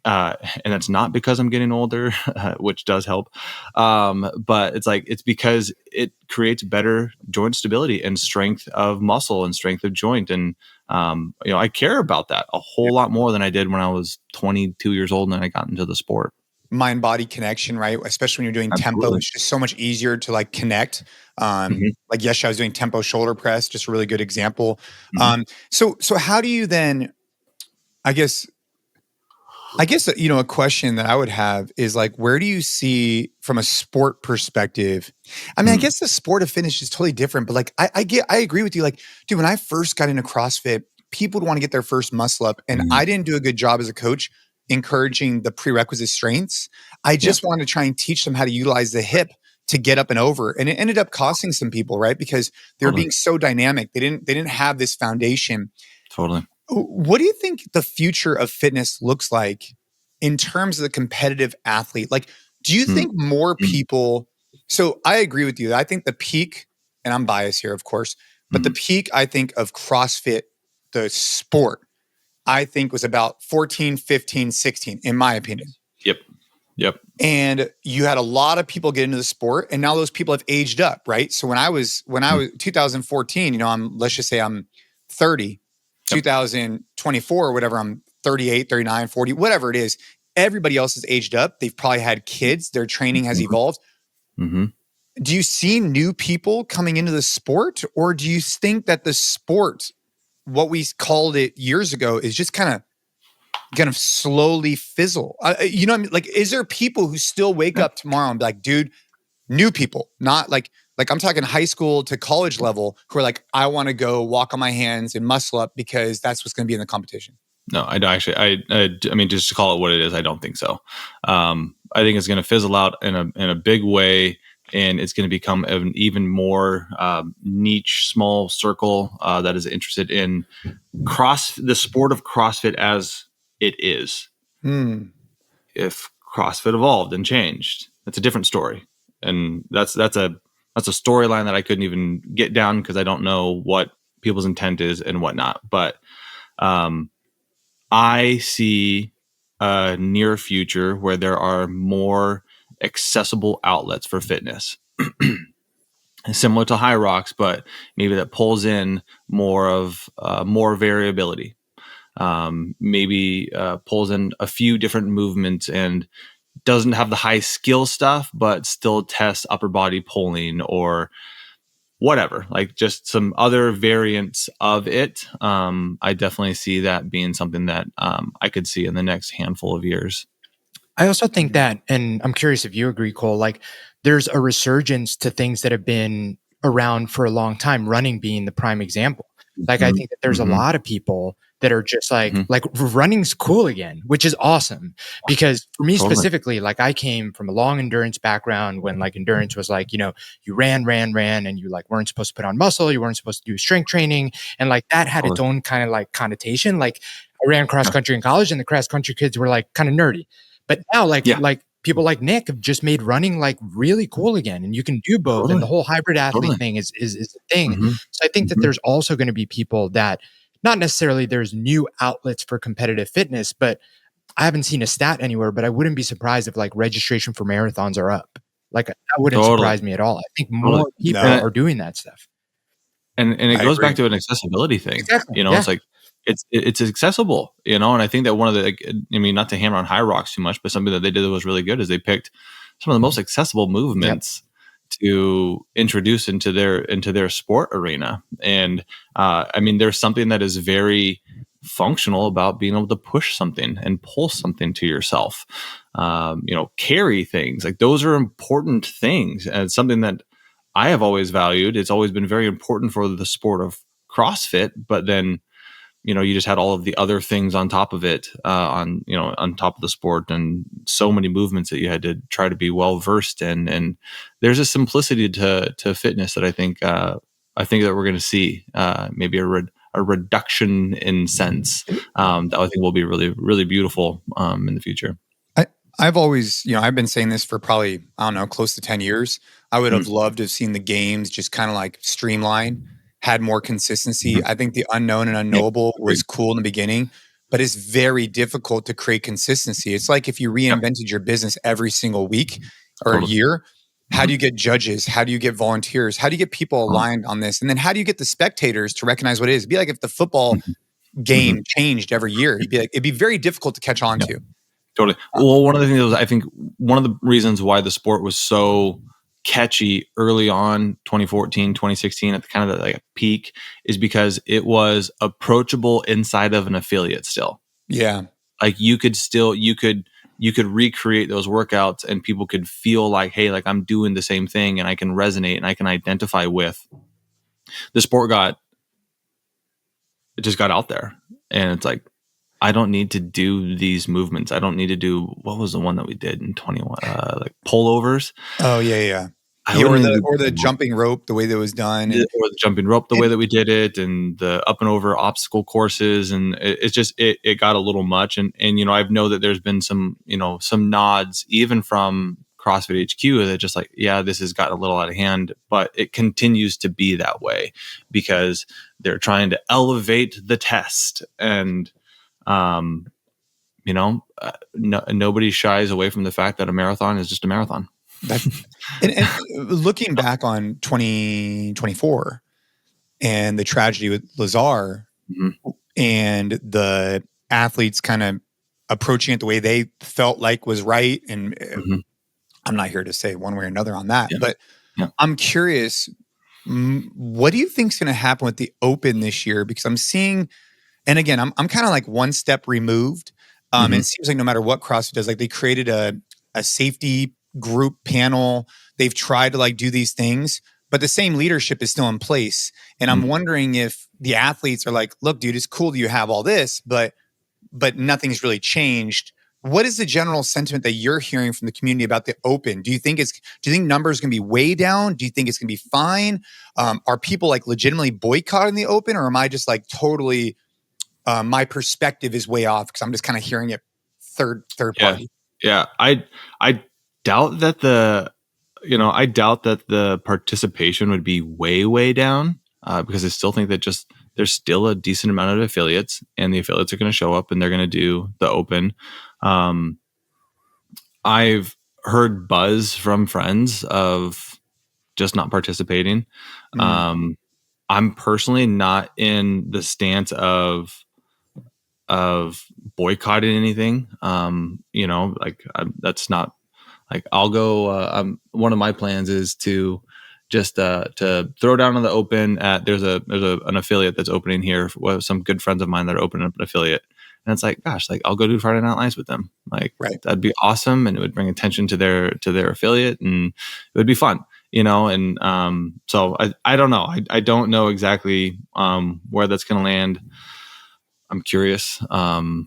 and that's not because I'm getting older, which does help. But it's because it creates better joint stability and strength of muscle and strength of joint. And, I care about that a whole lot more than I did when I was 22 years old and then I got into the sport. Mind-body connection, right? Especially when you're doing tempo, it's just so much easier to like connect. Like yesterday I was doing tempo shoulder press, just a really good example. So how do you then, I guess, a question that I would have is like, where do you see from a sport perspective? I mean, I guess the sport of fitness is totally different, but like, I agree with you. Like, dude, when I first got into CrossFit, people would want to get their first muscle up, and I didn't do a good job as a coach encouraging the prerequisite strengths. I just wanted to try and teach them how to utilize the hip to get up and over. And it ended up costing some people, right? Because they were being so dynamic. They didn't have this foundation. Totally. What do you think the future of fitness looks like in terms of the competitive athlete? Like, do you think more people? So I agree with you. I think the peak, and I'm biased here, of course, but the peak, I think, of CrossFit, the sport, I think was about 14, 15, 16, in my opinion. Yep. And you had a lot of people get into the sport, and now those people have aged up, right? So when I was 2014, let's just say I'm 30, 2024 or whatever, I'm 38, 39, 40, whatever it is. Everybody else has aged up. They've probably had kids. Their training has evolved. Mm-hmm. Do you see new people coming into the sport, or do you think that the sport, what we called it years ago, is just kind of going to slowly fizzle? You know what I mean? Like, is there people who still wake up tomorrow and be like, dude, new people, not like I'm talking high school to college level, who are like, I want to go walk on my hands and muscle up because that's what's going to be in the competition? No, I don't actually. I mean, just to call it what it is, I don't think so. I think it's going to fizzle out in a big way, and it's going to become an even more niche, small circle that is interested in the sport of CrossFit as it is. If CrossFit evolved and changed, that's a different story, and that's a storyline that I couldn't even get down because I don't know what people's intent is and whatnot. But I see a near future where there are more accessible outlets for fitness, similar to High Rocks, but maybe that pulls in more variability. Maybe pulls in a few different movements and doesn't have the high skill stuff, but still tests upper body pulling or whatever, like just some other variants of it. I definitely see that being something that I could see in the next handful of years. I also think that, and I'm curious if you agree, Cole, like there's a resurgence to things that have been around for a long time, running being the prime example. Like, I think that there's a lot of people that are just like running's cool again, which is awesome. Because for me specifically, like I came from a long endurance background when like endurance was like, you ran and you like weren't supposed to put on muscle. You weren't supposed to do strength training. And like that had its own kind of like connotation. Like I ran cross country in college and the cross country kids were like kind of nerdy. But now like people like Nick have just made running like really cool again, and you can do both. And the whole hybrid athlete thing is a thing. So I think that there's also going to be people that not necessarily there's new outlets for competitive fitness, but I haven't seen a stat anywhere, but I wouldn't be surprised if like registration for marathons are up. Like that wouldn't surprise me at all. I think more people are doing that stuff. And it goes back to an accessibility thing. Exactly. It's like, it's accessible, and I think that one of the, not to hammer on High Rocks too much, but something that they did that was really good is they picked some of the most accessible movements to introduce into their sport arena. And there's something that is very functional about being able to push something and pull something to yourself, carry things. Like those are important things, and it's something that I have always valued. It's always been very important for the sport of CrossFit, but then you just had all of the other things on top of it, on top of the sport, and so many movements that you had to try to be well versed in. And there's a simplicity to fitness that I think that we're going to see, maybe a reduction in sense, that I think will be really, really beautiful in the future. I've always, I've been saying this for probably, I don't know, close to 10 years. I would have loved to have seen the games just kind of like streamline, had more consistency. I think the unknown and unknowable was cool in the beginning, but it's very difficult to create consistency. It's like if you reinvented your business every single week or year, how do you get judges? How do you get volunteers? How do you get people aligned on this? And then how do you get the spectators to recognize what it is? It'd be like if the football game changed every year. It'd be very difficult to catch on to. Totally. Well, one of the things I think one of the reasons why the sport was so catchy early on, 2014, 2016, at the kind of like a peak, is because it was approachable inside of an affiliate still. Yeah. Like you could recreate those workouts and people could feel like, hey, like I'm doing the same thing and I can resonate and I can identify with. The sport just got out there, and it's like, I don't need to do these movements. I don't need to do, what was the one that we did in 21? Like pullovers. Oh, yeah. or the jumping rope, the way that was done, or the jumping rope, the way that we did it, and the up and over obstacle courses, and it's just it got a little much. And I know that there's been some nods even from CrossFit HQ that just like, yeah, this has gotten a little out of hand, but it continues to be that way because they're trying to elevate the test, and nobody shies away from the fact that a marathon is just a marathon. And looking back on 2024 and the tragedy with Lazar and the athletes kind of approaching it the way they felt like was right, and I'm not here to say one way or another on that, but I'm curious, what do you think is going to happen with the Open this year? Because I'm seeing, and again, I'm kind of like one step removed. And it seems like no matter what CrossFit does, like they created a safety group panel. They've tried to like do these things, but the same leadership is still in place. And I'm wondering if the athletes are like, look, dude, it's cool that you have all this, but nothing's really changed. What is the general sentiment that you're hearing from the community about the Open? Do you think numbers going to be way down? Do you think it's going to be fine? Are people like legitimately boycotting the Open, or am I just like totally, my perspective is way off because I'm just kind of hearing it third party? Yeah. I doubt that the participation would be way, way down because I still think that just there's still a decent amount of affiliates, and the affiliates are going to show up and they're going to do the Open. I've heard buzz from friends of just not participating. I'm personally not in the stance of boycotting anything. That's not like I'll go. One of my plans is to just to throw down on the Open. There's an affiliate that's opening here. Some good friends of mine that are opening up an affiliate. And it's like, gosh, like I'll go do Friday Night Lights with them. Like that'd be awesome, and it would bring attention to their affiliate, and it would be fun, And so I don't know. I don't know exactly where that's going to land. I'm curious. The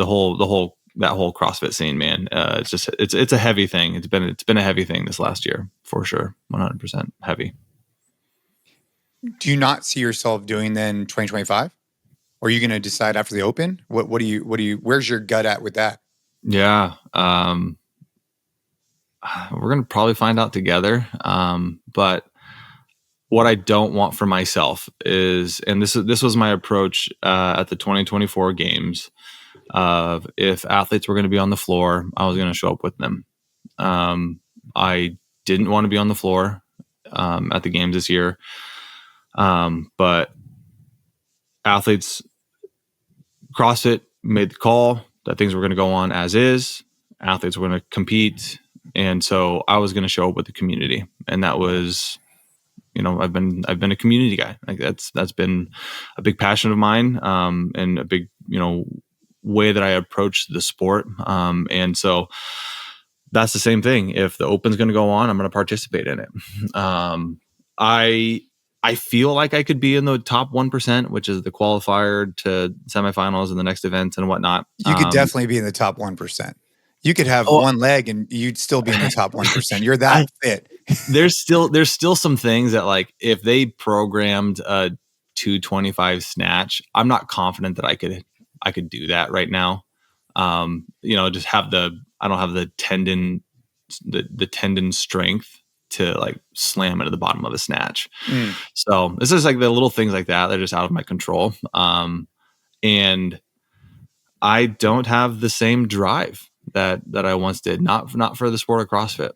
whole CrossFit scene, man. It's a heavy thing. It's been a heavy thing this last year for sure. 100% heavy. Do you not see yourself doing then 2025? Or are you going to decide after the Open? What do you, where's your gut at with that? Yeah. We're going to probably find out together. But what I don't want for myself is, and this was my approach at the 2024 games, of if athletes were going to be on the floor, I was going to show up with them. I didn't want to be on the floor at the games this year. But athletes, CrossFit made the call that things were going to go on as is. Athletes were going to compete. And so I was going to show up with the community. And that was, I've been a community guy. Like that's been a big passion of mine, and a big, way that I approach the sport. And so that's the same thing. If the Open's going to go on, I'm going to participate in it. I feel like I could be in the top 1%, which is the qualifier to semifinals and the next event and whatnot. You could definitely be in the top 1%. You could have one leg and you'd still be in the top 1%. You're that fit. There's still some things that, like, if they programmed a 225 snatch, I'm not confident that I could do that right now. Just I don't have the tendon strength to like slam into the bottom of a snatch. So this is like the little things like that. They're just out of my control. And I don't have the same drive that I once did, not for the sport of CrossFit,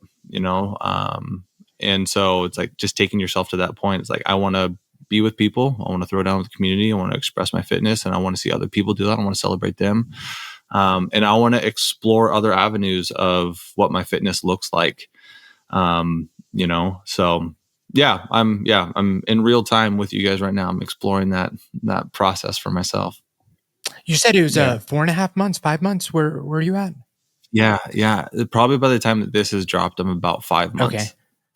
and so it's like just taking yourself to that point. It's like, I want to be with people. I want to throw down with the community. I want to express my fitness, and I want to see other people do that. I want to celebrate them. And I want to explore other avenues of what my fitness looks like. So yeah, I'm in real time with you guys right now. I'm exploring that process for myself. You said it was 4.5 months, 5 months. Where are you at? Yeah. Probably by the time that this is dropped, I'm about 5 months. Okay.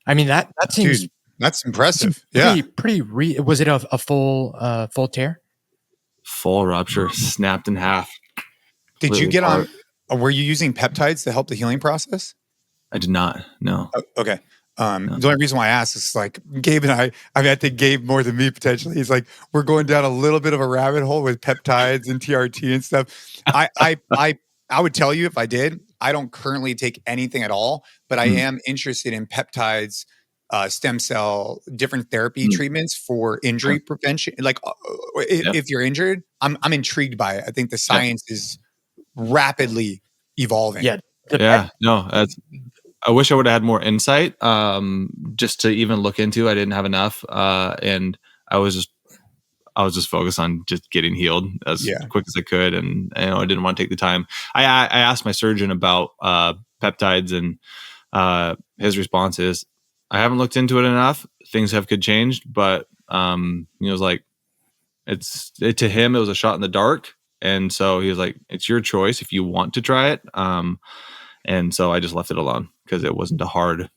I mean, that seems... Dude, that's impressive. Pretty was it a full tear? Full rupture, snapped in half. Did you get on... Were you using peptides to help the healing process? I did not. No. Okay. The only reason why I asked is like Gabe and I mean, I think Gabe more than me potentially. He's like, we're going down a little bit of a rabbit hole with peptides and TRT and stuff. I would tell you if I did. I don't currently take anything at all, but I am interested in peptides, stem cell, different therapy treatments for injury prevention. Like if you're injured, I'm intrigued by it. I think the science is rapidly evolving. Yeah. No, I wish I would have had more insight, just to even look into. I didn't have enough, and I was just focused on just getting healed as quick as I could, and I didn't want to take the time. I asked my surgeon about peptides, and his response is, "I haven't looked into it enough. Things could change, but he was like, to him it was a shot in the dark, and so he was like, it's your choice if you want to try it." And so I just left it alone because it wasn't a hard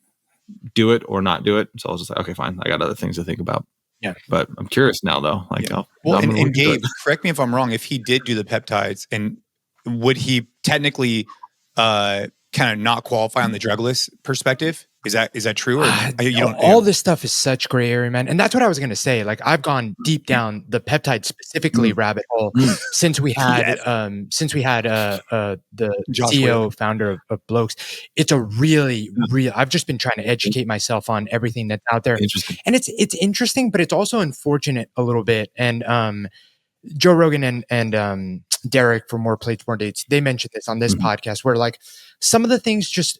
do it or not do it. So I was just like, okay, fine. I got other things to think about. Yeah. But I'm curious now though. Like, and Gabe, correct me if I'm wrong. If he did do the peptides, and would he technically kind of not qualify on the drug list perspective? Is that true? Or you don't? All this stuff is such gray area, man. And that's what I was going to say. Like I've gone deep down the peptide specifically rabbit hole since we had the Josh CEO Whalen. founder of Blokes. It's a really I've just been trying to educate myself on everything that's out there. Interesting. And it's interesting, but it's also unfortunate a little bit. And Joe Rogan and Derek from More Plates, More Dates, they mentioned this on this podcast where like some of the things just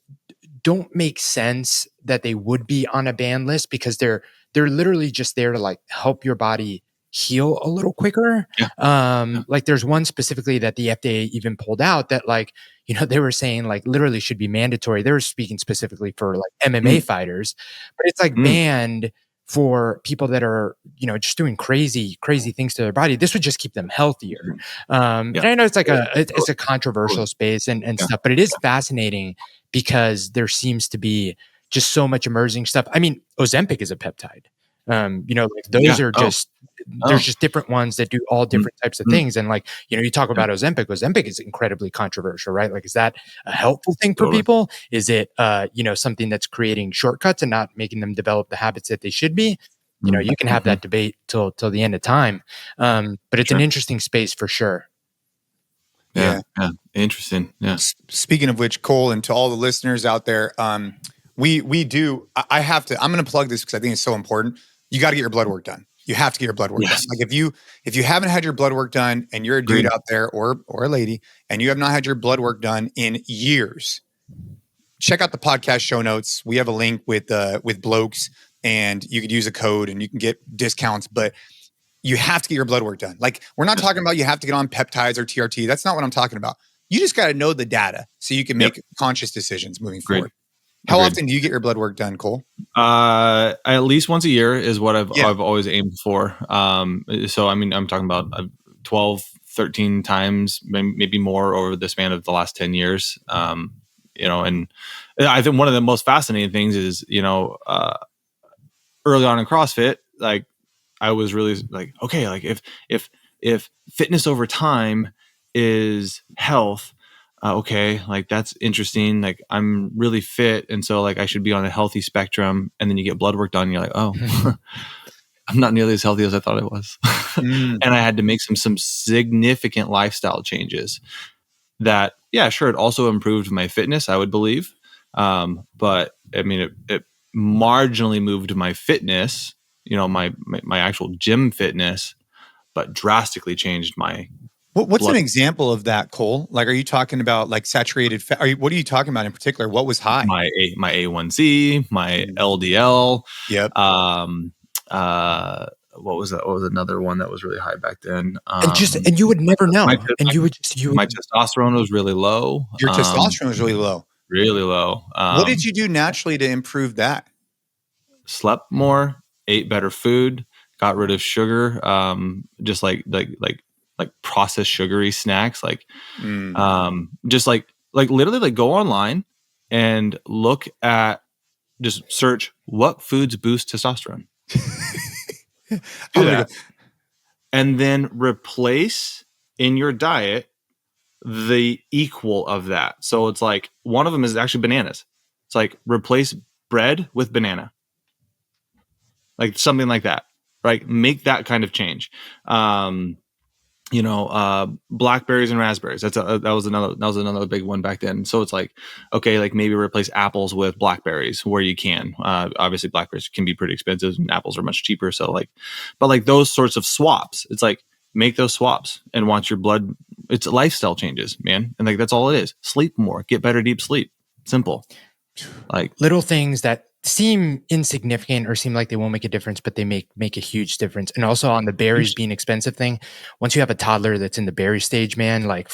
don't make sense that they would be on a ban list because they're literally just there to like help your body heal a little quicker. Like there's one specifically that the FDA even pulled out that like, they were saying like literally should be mandatory. They were speaking specifically for like MMA fighters, but it's like banned for people that are, just doing crazy things to their body. This would just keep them healthier. And I know it's like it's a controversial space and stuff, but it is fascinating because there seems to be just so much emerging stuff. I mean, Ozempic is a peptide. Like those are just, there's just different ones that do all different types of things. And like, you talk about Ozempic is incredibly controversial, right? Like, is that a helpful thing for people? Is it, something that's creating shortcuts and not making them develop the habits that they should be? You can have that debate till the end of time. But it's an interesting space for sure. Yeah. Interesting. Yeah. Speaking of which, Cole, and to all the listeners out there, we do, I'm going to plug this because I think it's so important. You got to get your blood work done. You have to get your blood work done. Like if you haven't had your blood work done and you're a dude out there or a lady and you have not had your blood work done in years, check out the podcast show notes. We have a link with Blokes and you could use a code and you can get discounts, but you have to get your blood work done. Like we're not talking about you have to get on peptides or TRT. That's not what I'm talking about. You just got to know the data so you can make conscious decisions moving forward. How often do you get your blood work done, Cole? At least once a year is what I've always aimed for. So, I mean, I'm talking about 12, 13 times, maybe more over the span of the last 10 years. And I think one of the most fascinating things is, early on in CrossFit, like I was really like, okay, like if fitness over time is health, okay, like that's interesting. Like I'm really fit. And so like I should be on a healthy spectrum. And then you get blood work done and you're like, oh, I'm not nearly as healthy as I thought I was. And I had to make some significant lifestyle changes that, yeah, sure. It also improved my fitness, I would believe. But I mean, it marginally moved my fitness, my actual gym fitness, but drastically changed my What's an example of that, Cole? Like, are you talking about like saturated fat? What are you talking about in particular? What was high? My A1C, my LDL. Yep. What was that? What was another one that was really high back then? And you would never know. My testosterone was really low. Your testosterone was really low. Really low. What did you do naturally to improve that? Slept more, ate better food, got rid of sugar. Just like processed sugary snacks, just like literally like go online and look at, just search what foods boost testosterone. Do that. And then replace in your diet the equal of that. So it's like one of them is actually bananas. It's like replace bread with banana, like something like that, right? Make that kind of change. Blackberries and raspberries. That was another big one back then. So it's like, okay, like maybe replace apples with blackberries where you can. Obviously blackberries can be pretty expensive and apples are much cheaper. So like, but like those sorts of swaps, it's like make those swaps and watch your blood. It's lifestyle changes, man. And like, that's all it is. Sleep more, get better deep sleep. Simple. Like little things that seem insignificant or seem like they won't make a difference, but they make a huge difference. And also on the berries being expensive thing, once you have a toddler that's in the berry stage, man, like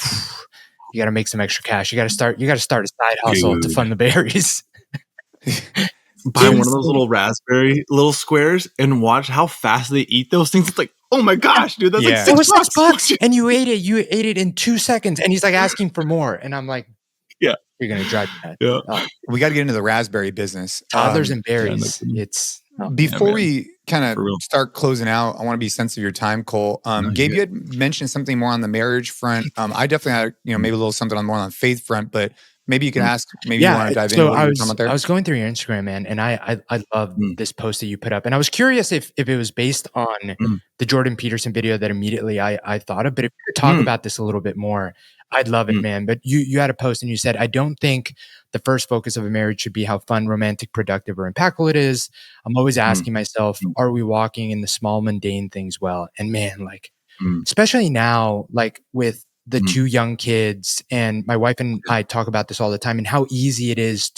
you got to make some extra cash. You got to start a side hustle to fund the berries. Buy one of those little raspberry little squares and watch how fast they eat those things. It's like, oh my gosh, dude, that's like $6. And you ate it in 2 seconds. And he's like asking for more. And I'm like, yeah, you're going to drive that. Yeah. We got to get into the raspberry business. Toddlers and berries. Before we kind of start closing out, I want to be sensitive of your time, Cole. Gabe, you had mentioned something more on the marriage front. I definitely had, maybe a little something more on the faith front, but maybe you can ask, maybe you want to dive into what you're talking about there. I was going through your Instagram, man, and I love this post that you put up. And I was curious if it was based on the Jordan Peterson video that immediately I thought of, but if you could talk about this a little bit more, I'd love it, man. But you had a post and you said, I don't think the first focus of a marriage should be how fun, romantic, productive, or impactful it is. I'm always asking myself, are we walking in the small, mundane things well? And man, like, especially now, like with the 2 young kids, and my wife and I talk about this all the time and how easy it is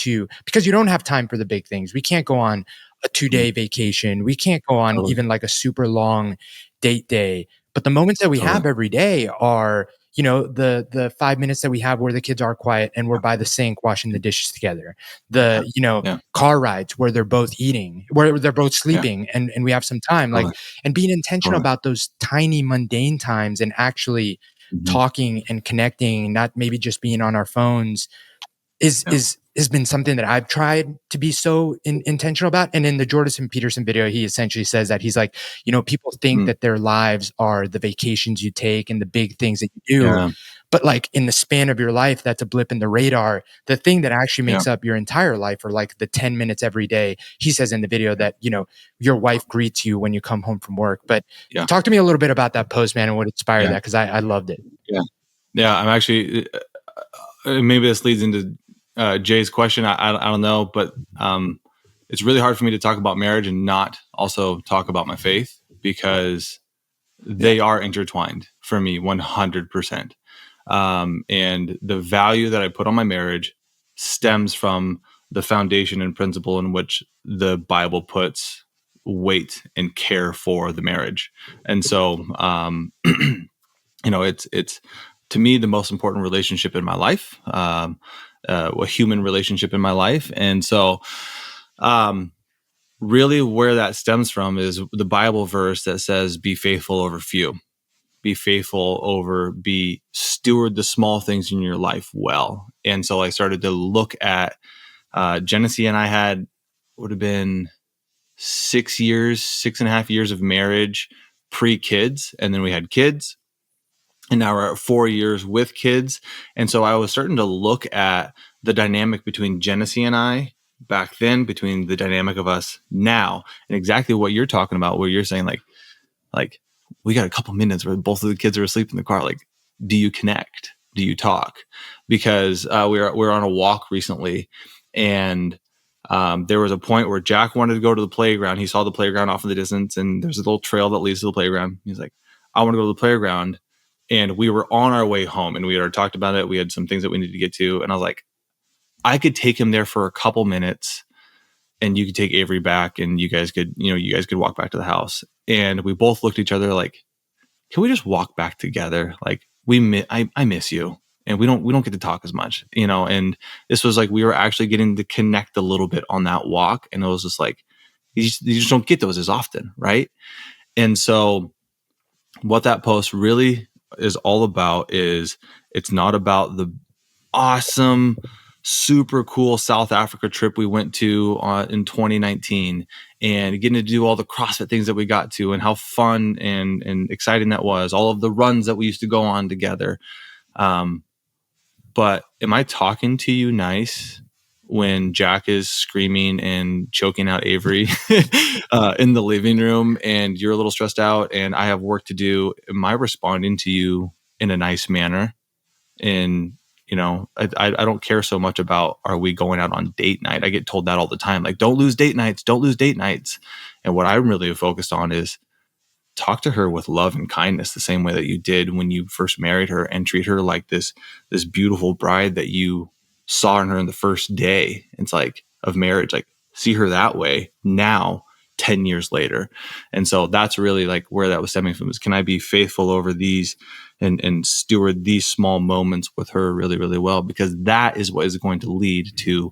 because you don't have time for the big things. We can't go on a 2-day vacation. We can't go on even like a super long date day. But the moments that we have every day are, the 5 minutes that we have where the kids are quiet and we're by the sink washing the dishes together. The, car rides where they're both eating, where they're both sleeping and we have some time, like, and being intentional about those tiny mundane times and actually talking and connecting, not maybe just being on our phones has been something that I've tried to be so intentional about. And in the Jordan Peterson video, he essentially says that he's like, people think that their lives are the vacations you take and the big things that you do. Yeah. But like in the span of your life, that's a blip in the radar. The thing that actually makes up your entire life are like the 10 minutes every day. He says in the video that, your wife greets you when you come home from work. But talk to me a little bit about that post, man, and what inspired that, because I loved it. Yeah. Yeah. I'm actually, maybe this leads into Jay's question. I don't know, but it's really hard for me to talk about marriage and not also talk about my faith, because they are intertwined for me 100%. And the value that I put on my marriage stems from the foundation and principle in which the Bible puts weight and care for the marriage. And so, it's to me the most important relationship in my life. A human relationship in my life. And so really where that stems from is the Bible verse that says, be faithful over few, be steward the small things in your life well. And so I started to look at Genesee, and I would have been 6.5 years of marriage pre-kids. And then we had kids. And now we're at 4 years with kids. And so I was starting to look at the dynamic between Genesee and I back then, between the dynamic of us now, and exactly what you're talking about, where you're saying like we got a couple minutes where both of the kids are asleep in the car. Like, do you connect? Do you talk? Because we're on a walk recently, and there was a point where Jack wanted to go to the playground. He saw the playground off in the distance, and there's a little trail that leads to the playground. He's like, I want to go to the playground. And we were on our way home, and we had already talked about it. We had some things that we needed to get to. And I was like, I could take him there for a couple minutes, and you could take Avery back, and you guys could walk back to the house. And we both looked at each other like, can we just walk back together? Like, I miss you, and we don't get to talk as much, and this was like, we were actually getting to connect a little bit on that walk. And it was just like, you just don't get those as often. Right. And so what that post really is all about is, it's not about the awesome, super cool South Africa trip we went to in 2019 and getting to do all the CrossFit things that we got to, and how fun and exciting that was, all of the runs that we used to go on together. But am I talking to you nice when Jack is screaming and choking out Avery in the living room and you're a little stressed out and I have work to do, am I responding to you in a nice manner? And, I don't care so much about, are we going out on date night? I get told that all the time. Like, don't lose date nights. And what I'm really focused on is talk to her with love and kindness, the same way that you did when you first married her, and treat her like this beautiful bride that you saw in her in the first day. It's like of marriage, like see her that way now, 10 years later. And so that's really like where that was stemming from, is can I be faithful over these and steward these small moments with her really, really well? Because that is what is going to lead to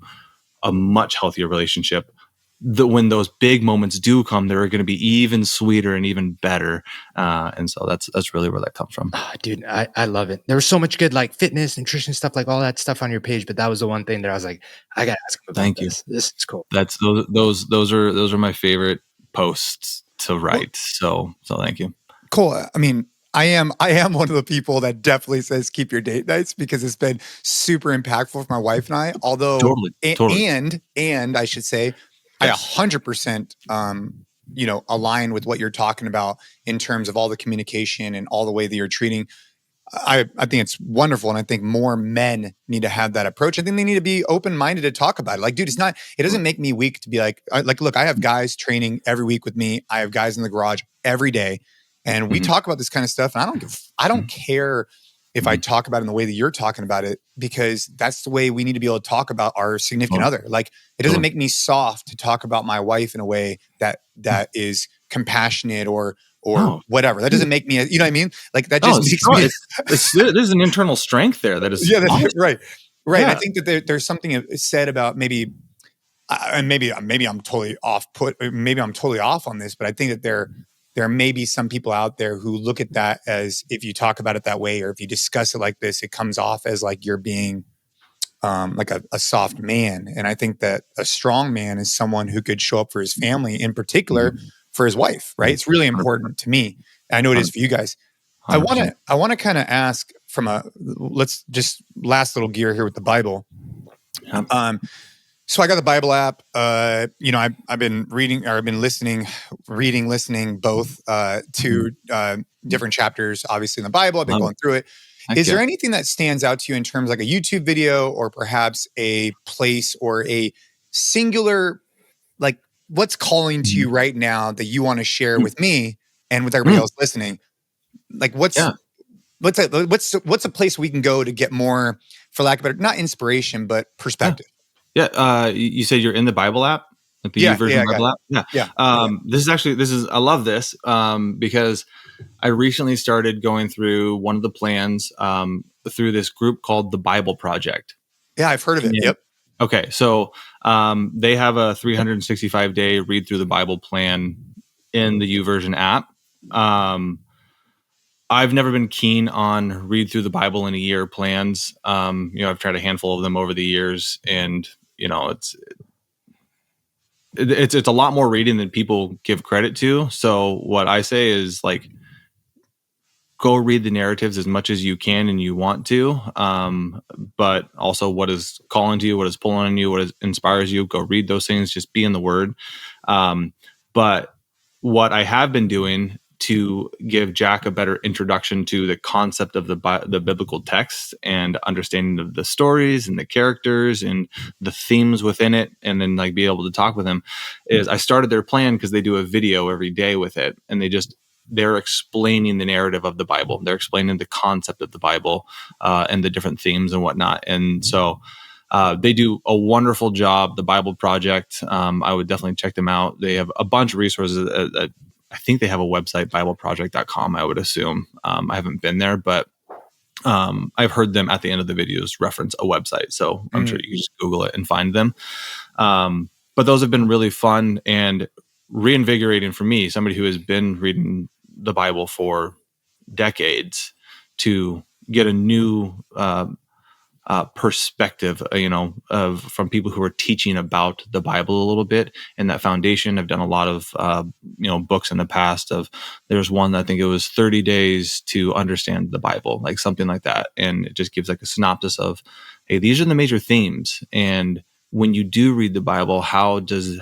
a much healthier relationship. When those big moments do come, they're going to be even sweeter and even better. And so that's really where that comes from. Oh, dude, I love it. There was so much good like fitness, nutrition stuff, like all that stuff on your page, but that was the one thing that I was like, I gotta ask him about. Thank this. you. This is cool. That's those are my favorite posts to write. So thank you. Cool. I mean, I am one of the people that definitely says keep your date nights, because it's been super impactful for my wife and I. Although, totally. And I should say, yes. I 100% align with what you're talking about in terms of all the communication and all the way that you're treating. I think it's wonderful, and I think more men need to have that approach. I think they need to be open-minded to talk about it. Like, dude, it doesn't make me weak to be like, look, I have guys training every week with me. I have guys in the garage every day. And we talk about this kind of stuff, and I don't care if I talk about it in the way that you're talking about it, because that's the way we need to be able to talk about our significant other. Like, it doesn't make me soft to talk about my wife in a way that is compassionate or whatever. That doesn't make me, you know what I mean? Like, that just makes me. There's an internal strength there that is awesome. Right. Yeah. I think that there's something said about maybe, and maybe I'm totally off on this, but I think that there may be some people out there who look at that as, if you talk about it that way, or if you discuss it like this, it comes off as like you're being like a soft man. And I think that a strong man is someone who could show up for his family, in particular for his wife, right? It's really important to me. I know it is for you guys. 100%. I want to kind of ask from let's just last little gear here with the Bible. So I got the Bible app. I've been listening both to different chapters, obviously in the Bible. I've been going through it. Is there anything that stands out to you in terms of like a YouTube video, or perhaps a place or a singular, like what's calling to you right now that you want to share with me and with everybody else listening? Like what's a place we can go to get more, for lack of better, not inspiration, but perspective? Yeah. You said you're in the Bible app, like the YouVersion Bible app. Yeah. I love this because I recently started going through one of the plans through this group called the Bible Project. Yeah, I've heard of it. Yep. Okay. So they have a 365-day read through the Bible plan in the YouVersion app. I've never been keen on read through the Bible in a year plans. I've tried a handful of them over the years, and it's a lot more reading than people give credit to. So what I say is, like, go read the narratives as much as you can and you want to, but also what is calling to you, what is pulling on you, what inspires you. Go read those things. Just be in the Word. But what I have been doing to give Jack a better introduction to the concept of the biblical text and understanding of the stories and the characters and the themes within it, and then like be able to talk with him, is I started their plan because they do a video every day with it, and they're explaining the narrative of the Bible. They're explaining the concept of the Bible and the different themes and whatnot. And so they do a wonderful job. The Bible Project, I would definitely check them out. They have a bunch of resources. I think they have a website, bibleproject.com, I would assume. I haven't been there, but I've heard them at the end of the videos reference a website. So I'm sure you can just Google it and find them. But those have been really fun and reinvigorating for me, somebody who has been reading the Bible for decades, to get a new perspective, from people who are teaching about the Bible a little bit and that foundation. I've done a lot of, books in the past. There's one that I think it was 30 days to understand the Bible, like something like that. And it just gives like a synopsis of, hey, these are the major themes. And when you do read the Bible, how do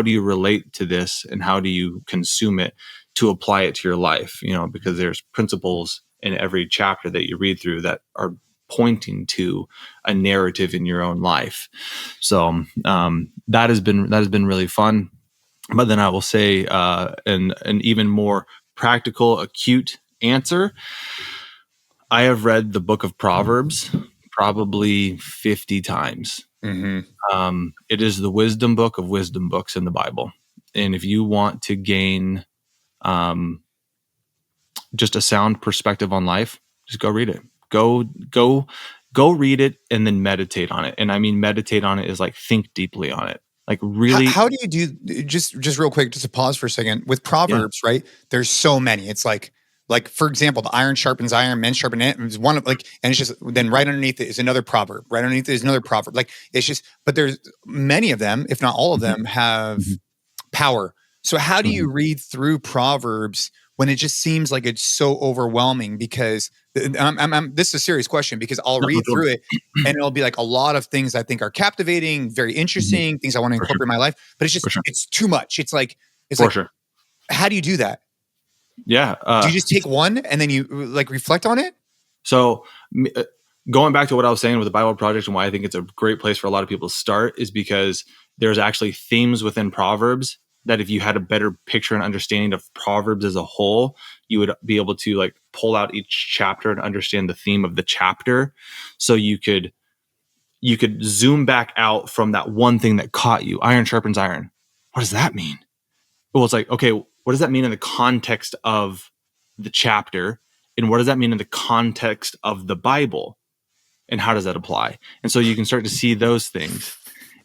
you relate to this, and how do you consume it to apply it to your life? Because there's principles in every chapter that you read through that are pointing to a narrative in your own life. So that has been really fun. But then I will say an even more practical, acute answer. I have read the book of Proverbs probably 50 times. It is the wisdom book of wisdom books in the Bible. And if you want to gain just a sound perspective on life, just go read it. Go read it and then meditate on it. And I mean, meditate on it is like think deeply on it. Like really. How do you do, just real quick, just to pause for a second, with Proverbs, right? There's so many. It's like, for example, the iron sharpens iron, men sharpen it. It's one of and it's just, then right underneath it is another proverb. Right underneath it is another proverb. It's just, but there's many of them, if not all of them, have power. So how do you read through Proverbs when it just seems like it's so overwhelming? Because this is a serious question, because I'll read through it and it'll be like a lot of things I think are captivating, very interesting, things I want to incorporate in my life, but it's just, it's too much. It's like, how do you do that? Yeah. Do you just take one and then you reflect on it? So going back to what I was saying with the Bible Project and why I think it's a great place for a lot of people to start is because there's actually themes within Proverbs that if you had a better picture and understanding of Proverbs as a whole, you would be able to pull out each chapter and understand the theme of the chapter. So you could zoom back out from that one thing that caught you. Iron sharpens iron. What does that mean? Well, it's like, okay, what does that mean in the context of the chapter? And what does that mean in the context of the Bible? And how does that apply? And so you can start to see those things.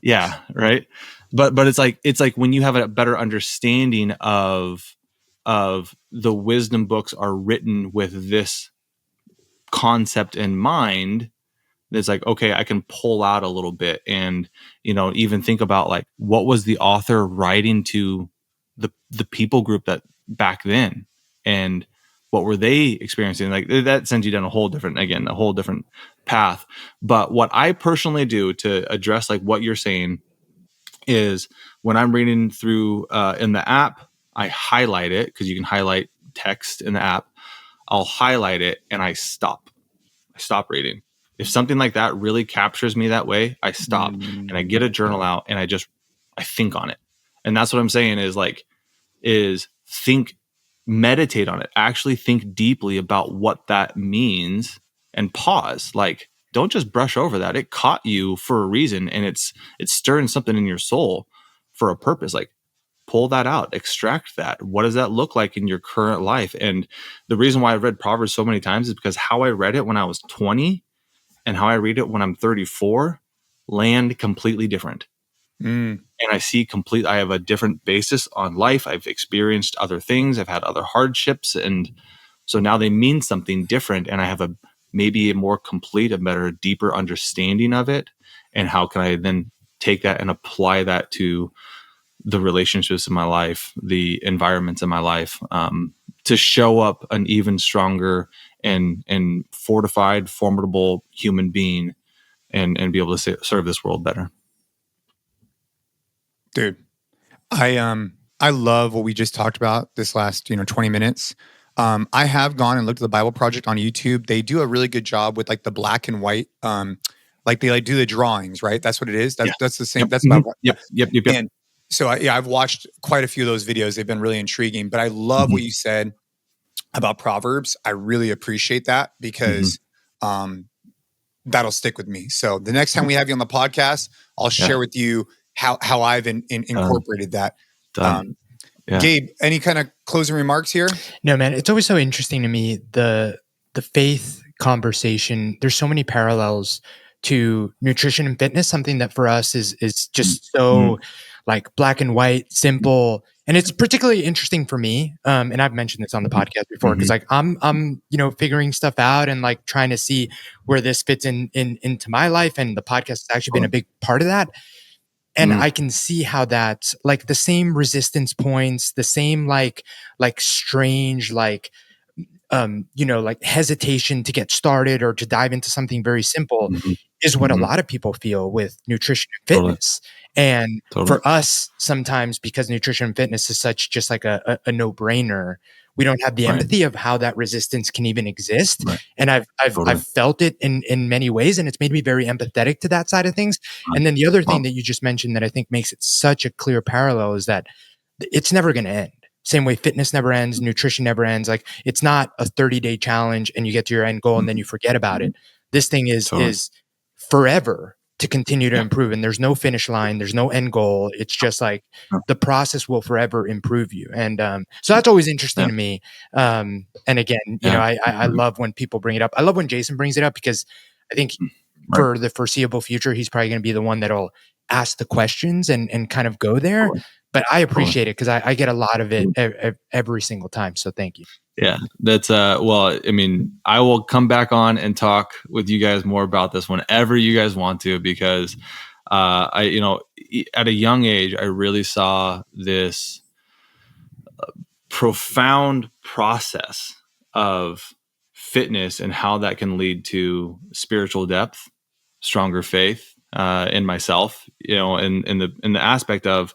Yeah. Right. But it's like when you have a better understanding of the wisdom books are written with this concept in mind, it's like, okay, I can pull out a little bit and, even think about what was the author writing to the people group that back then, and what were they experiencing? That sends you down a whole different path. But what I personally do to address what you're saying is when I'm reading through in the app, I highlight it, because you can highlight text in the app. I'll highlight it and I stop reading. If something like that really captures me that way, I stop and I get a journal out and I think on it. And that's what I'm saying is meditate on it, actually think deeply about what that means and pause. Don't just brush over that. It caught you for a reason, and it's stirring something in your soul for a purpose. Pull that out, extract that. What does that look like in your current life? And the reason why I've read Proverbs so many times is because how I read it when I was 20 and how I read it when I'm 34 land completely different. And I have a different basis on life. I've experienced other things. I've had other hardships. And so now they mean something different. And I have maybe a more complete, a better, deeper understanding of it. And how can I then take that and apply that to the relationships in my life, the environments in my life, to show up an even stronger and fortified, formidable human being, and be able to serve this world better. Dude, I love what we just talked about this last 20 minutes. I have gone and looked at the Bible Project on YouTube. They do a really good job with the black and white. They do the drawings, right? That's what it is. That's the same. Yep. That's about Yep. And so I've watched quite a few of those videos. They've been really intriguing. But I love what you said about Proverbs. I really appreciate that, because that'll stick with me. So the next time we have you on the podcast, I'll share with you how I've incorporated that. Gabe, any kind of closing remarks here? No, man, it's always so interesting to me, the faith conversation. There's so many parallels to nutrition and fitness, something that for us is just so black and white, simple. And it's particularly interesting for me. And I've mentioned this on the podcast before, because I'm figuring stuff out and trying to see where this fits into my life. And the podcast has actually been a big part of that. And I can see how that's the same resistance points, the same strange like hesitation to get started or to dive into something very simple is what a lot of people feel with nutrition and fitness. And for us, sometimes because nutrition and fitness is such just like a no-brainer, we don't have the empathy of how that resistance can even exist. And I've felt it in many ways, and it's made me very empathetic to that side of things. And then the other thing that you just mentioned that I think makes it such a clear parallel is that it's never going to end. Same way fitness never ends, nutrition never ends. Like it's not a 30-day challenge and you get to your end goal and then you forget about it. This thing is forever to continue to improve, and there's no finish line, there's no end goal. It's just like the process will forever improve you. And so that's always interesting to me. And again, I love when people bring it up. I love when Jason brings it up because I think for the foreseeable future, he's probably going to be the one that'll ask the questions and kind of go there. But I appreciate it because I get a lot of it every single time. So thank you. Yeah, that's well, I mean, I will come back on and talk with you guys more about this whenever you guys want to, because at a young age, I really saw this profound process of fitness and how that can lead to spiritual depth, stronger faith in myself, in the aspect of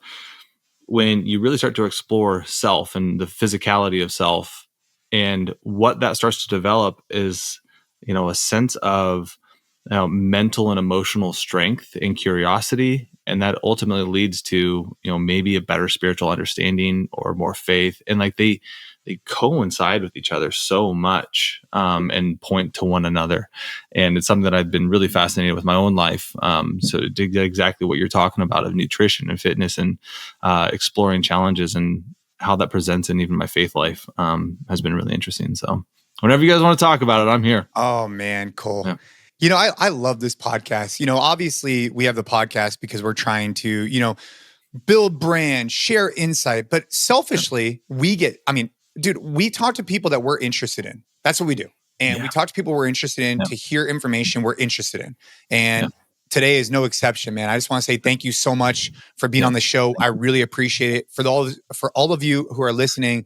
when you really start to explore self and the physicality of self. And what that starts to develop is, a sense of mental and emotional strength and curiosity. And that ultimately leads to, maybe a better spiritual understanding or more faith. And like they coincide with each other so much and point to one another. And it's something that I've been really fascinated with my own life. So to dig exactly what you're talking about of nutrition and fitness and exploring challenges and how that presents in even my faith life has been really interesting. So whenever you guys want to talk about it, I'm here. Oh man, cool. Yeah. I love this podcast. Obviously we have the podcast because we're trying to, build brand, share insight, but selfishly we talk to people that we're interested in. That's what we do. And we talk to people we're interested in to hear information we're interested in. And today is no exception, man. I just want to say thank you so much for being on the show. I really appreciate it. For all of you who are listening,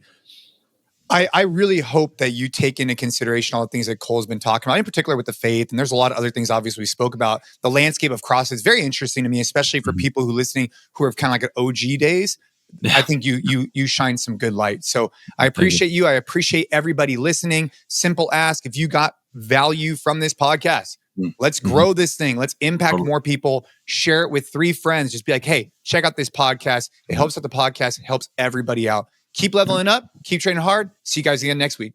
I really hope that you take into consideration all the things that Cole's been talking about, in particular with the faith. And there's a lot of other things, obviously, we spoke about. The landscape of CrossFit is very interesting to me, especially for people who are listening who are kind of like at OG days. I think you shine some good light. So I appreciate you. I appreciate everybody listening. Simple ask, if you got value from this podcast, let's grow this thing. Let's impact more people. Share it with 3 friends. Just be like, hey, check out this podcast. It helps out the podcast. It helps everybody out. Keep leveling up. Keep training hard. See you guys again next week.